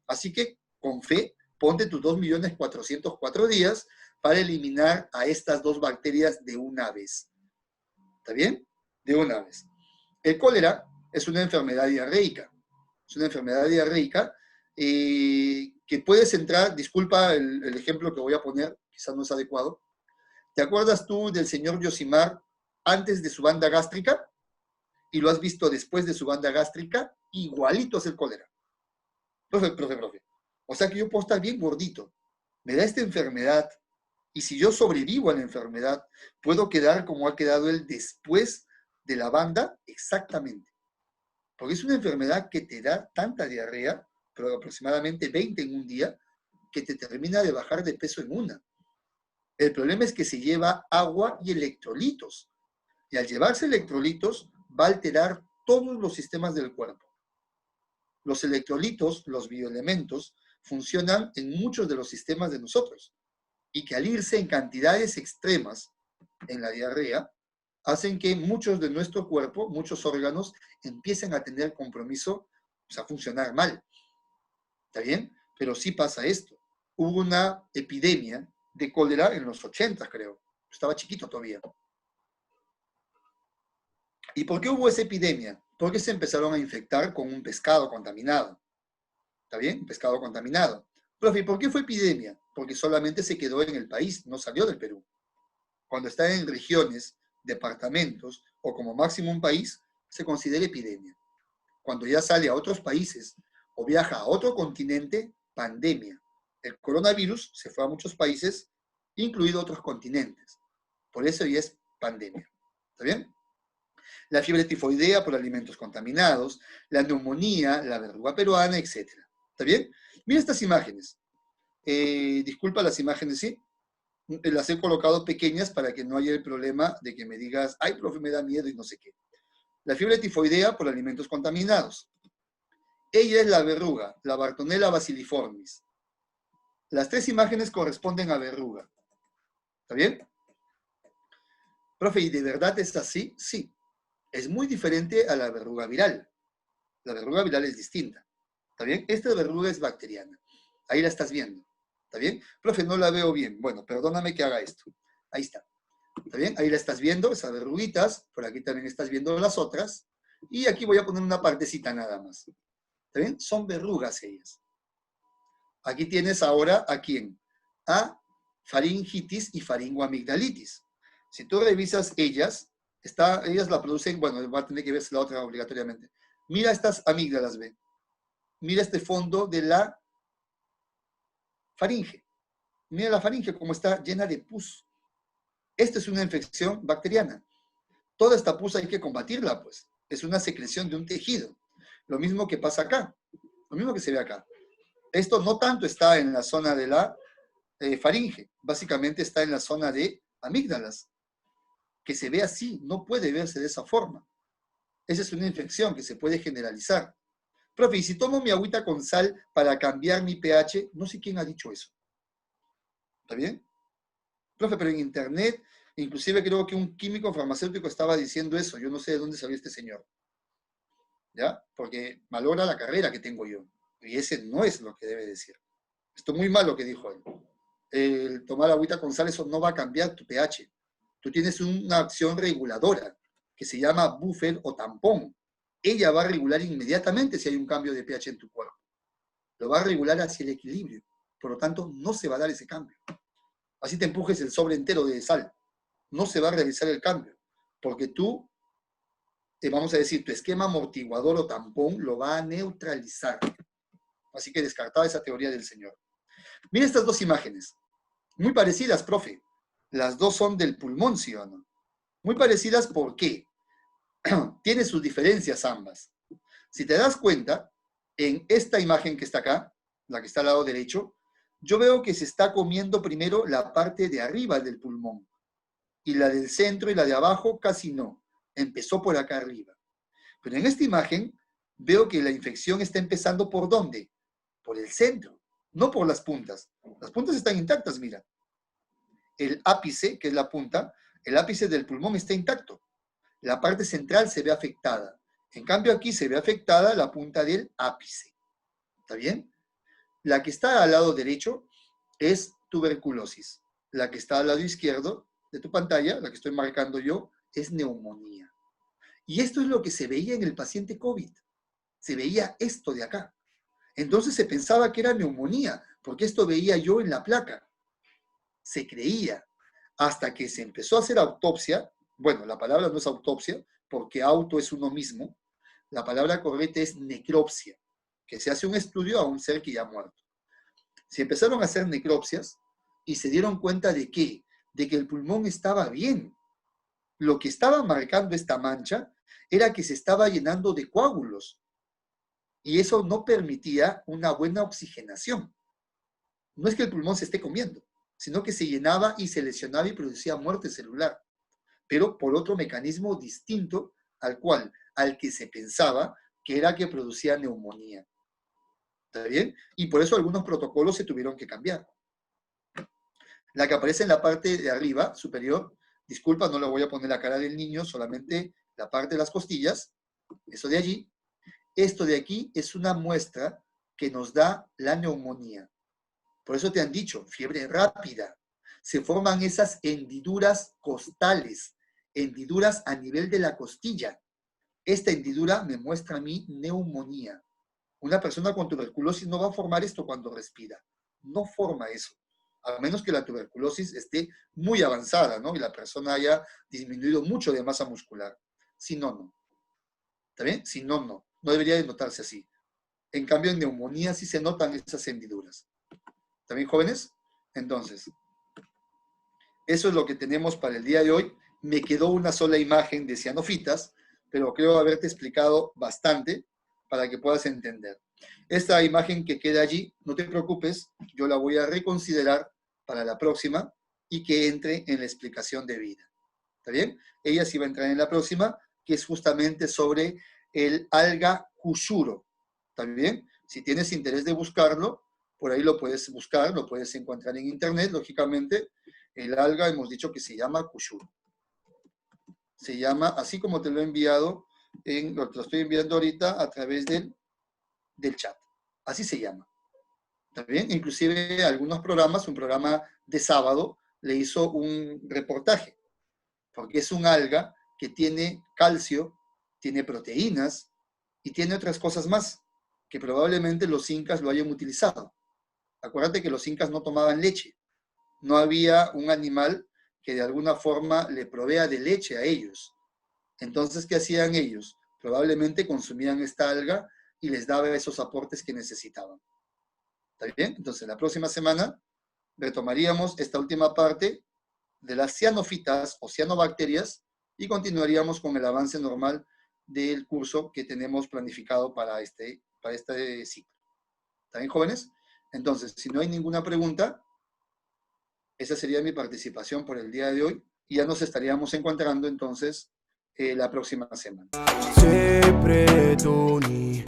Así que, con fe, ponte tus 2.404.000 días para eliminar a estas dos bacterias de una vez. ¿Está bien? De una vez. El cólera es una enfermedad diarreica. Es una enfermedad diarreica que puedes entrar, disculpa el ejemplo que voy a poner, quizás no es adecuado. ¿Te acuerdas tú del señor Yosimar antes de su banda gástrica? Y lo has visto después de su banda gástrica, igualito es el cólera. Profe. O sea que yo puedo estar bien gordito, me da esta enfermedad, y si yo sobrevivo a la enfermedad, ¿puedo quedar como ha quedado él después de la banda? Exactamente. Porque es una enfermedad que te da tanta diarrea, pero aproximadamente 20 en un día, que te termina de bajar de peso en una. El problema es que se lleva agua y electrolitos. Y al llevarse electrolitos, va a alterar todos los sistemas del cuerpo. Los electrolitos, los bioelementos, funcionan en muchos de los sistemas de nosotros. Y que al irse en cantidades extremas en la diarrea, hacen que muchos de nuestro cuerpo, muchos órganos, empiecen a tener compromiso, a funcionar mal. ¿Está bien? Pero sí pasa esto. Hubo una epidemia de cólera en los 80, creo. Estaba chiquito todavía. ¿Y por qué hubo esa epidemia? Porque se empezaron a infectar con un pescado contaminado. ¿Está bien? Un pescado contaminado. Profe, ¿por qué fue epidemia? Porque solamente se quedó en el país, no salió del Perú. Cuando está en regiones, departamentos o como máximo un país, se considera epidemia. Cuando ya sale a otros países o viaja a otro continente, pandemia. El coronavirus se fue a muchos países, incluido otros continentes. Por eso ya es pandemia. ¿Está bien? La fiebre tifoidea por alimentos contaminados, la neumonía, la verruga peruana, etc. ¿Está bien? Mira estas imágenes. Disculpa las imágenes, ¿sí? Las he colocado pequeñas para que no haya el problema de que me digas, ay, profe, me da miedo y no sé qué. La fiebre tifoidea por alimentos contaminados. Ella es la verruga, la Bartonella bacilliformis. Las tres imágenes corresponden a verruga. ¿Está bien? Profe, ¿y de verdad es así? Sí. Es muy diferente a la verruga viral. La verruga viral es distinta. ¿Está bien? Esta verruga es bacteriana. Ahí la estás viendo. ¿Está bien? Profe, no la veo bien. Bueno, perdóname que haga esto. Ahí está. ¿Está bien? Ahí la estás viendo, esas verruguitas. Por aquí también estás viendo las otras. Y aquí voy a poner una partecita nada más. ¿Está bien? Son verrugas ellas. Aquí tienes ahora a quién. A faringitis y faringoamigdalitis. Si tú revisas ellas la producen, bueno, va a tener que verse la otra obligatoriamente. Mira estas amígdalas, ve. Mira este fondo de la faringe. Mira la faringe como está llena de pus. Esta es una infección bacteriana. Toda esta pus hay que combatirla, pues. Es una secreción de un tejido. Lo mismo que pasa acá. Lo mismo que se ve acá. Esto no tanto está en la zona de la faringe. Básicamente está en la zona de amígdalas. Que se ve así, no puede verse de esa forma. Esa es una infección que se puede generalizar. Profe, ¿y si tomo mi agüita con sal para cambiar mi pH? No sé quién ha dicho eso. ¿Está bien? Profe, pero en internet, inclusive creo que un químico farmacéutico estaba diciendo eso. Yo no sé de dónde salió este señor. ¿Ya? Porque valora la carrera que tengo yo. Y ese no es lo que debe decir. Esto es muy malo lo que dijo él. El tomar agüita con sal, eso no va a cambiar tu pH. Tú tienes una acción reguladora que se llama buffer o tampón. Ella va a regular inmediatamente si hay un cambio de pH en tu cuerpo. Lo va a regular hacia el equilibrio. Por lo tanto, no se va a dar ese cambio. Así te empujes el sobre entero de sal. No se va a realizar el cambio. Porque tú, vamos a decir, tu esquema amortiguador o tampón lo va a neutralizar. Así que descartada esa teoría del señor. Mira estas dos imágenes. Muy parecidas, profe. Las dos son del pulmón, ¿sí o no? Muy parecidas, ¿por qué? Tiene sus diferencias ambas. Si te das cuenta, en esta imagen que está acá, la que está al lado derecho, yo veo que se está comiendo primero la parte de arriba del pulmón. Y la del centro y la de abajo casi no. Empezó por acá arriba. Pero en esta imagen veo que la infección está empezando ¿por dónde? Por el centro, no por las puntas. Las puntas están intactas, mira. El ápice, que es la punta, el ápice del pulmón está intacto. La parte central se ve afectada. En cambio aquí se ve afectada la punta del ápice. ¿Está bien? La que está al lado derecho es tuberculosis. La que está al lado izquierdo de tu pantalla, la que estoy marcando yo, es neumonía. Y esto es lo que se veía en el paciente COVID. Se veía esto de acá. Entonces se pensaba que era neumonía, porque esto veía yo en la placa. Se creía. Hasta que se empezó a hacer autopsia. Bueno, la palabra no es autopsia, porque auto es uno mismo. La palabra correcta es necropsia, que se hace un estudio a un ser que ya ha muerto. Se empezaron a hacer necropsias y se dieron cuenta de qué, de que el pulmón estaba bien. Lo que estaba marcando esta mancha era que se estaba llenando de coágulos y eso no permitía una buena oxigenación. No es que el pulmón se esté comiendo, sino que se llenaba y se lesionaba y producía muerte celular, pero por otro mecanismo distinto al que se pensaba que era que producía neumonía. ¿Está bien? Y por eso algunos protocolos se tuvieron que cambiar. La que aparece en la parte de arriba, superior, disculpa, no le voy a poner la cara del niño, solamente la parte de las costillas, eso de allí. Esto de aquí es una muestra que nos da la neumonía. Por eso te han dicho, fiebre rápida. Se forman esas hendiduras costales, hendiduras a nivel de la costilla. Esta hendidura me muestra a mí neumonía. Una persona con tuberculosis no va a formar esto cuando respira. No forma eso. A menos que la tuberculosis esté muy avanzada, ¿no? Y la persona haya disminuido mucho de masa muscular. Si no, no. ¿Está bien? Si no, no. No debería de notarse así. En cambio, en neumonía sí se notan esas hendiduras. ¿También, jóvenes? Entonces, eso es lo que tenemos para el día de hoy. Me quedó una sola imagen de cianofitas, pero creo haberte explicado bastante para que puedas entender. Esta imagen que queda allí, no te preocupes, yo la voy a reconsiderar para la próxima y que entre en la explicación de vida. ¿Está bien? Ella sí va a entrar en la próxima, que es justamente sobre el alga Kushuro. ¿Está bien? Si tienes interés de buscarlo, por ahí lo puedes buscar, lo puedes encontrar en internet, lógicamente. El alga hemos dicho que se llama Kushuro. Se llama, así como te lo he enviado, lo estoy enviando ahorita a través del chat. Así se llama. ¿Está bien? Inclusive algunos programas, un programa de sábado, le hizo un reportaje, porque es un alga que tiene calcio, tiene proteínas y tiene otras cosas más, que probablemente los incas lo hayan utilizado. Acuérdate que los incas no tomaban leche. No había un animal que de alguna forma le provea de leche a ellos. Entonces, ¿qué hacían ellos? Probablemente consumían esta alga y les daba esos aportes que necesitaban. ¿Está bien? Entonces, la próxima semana retomaríamos esta última parte de las cianofitas o cianobacterias y continuaríamos con el avance normal del curso que tenemos planificado para este ciclo. ¿Está bien, jóvenes? Entonces, si no hay ninguna pregunta, esa sería mi participación por el día de hoy y ya nos estaríamos encontrando entonces la próxima semana. Siempre Tony,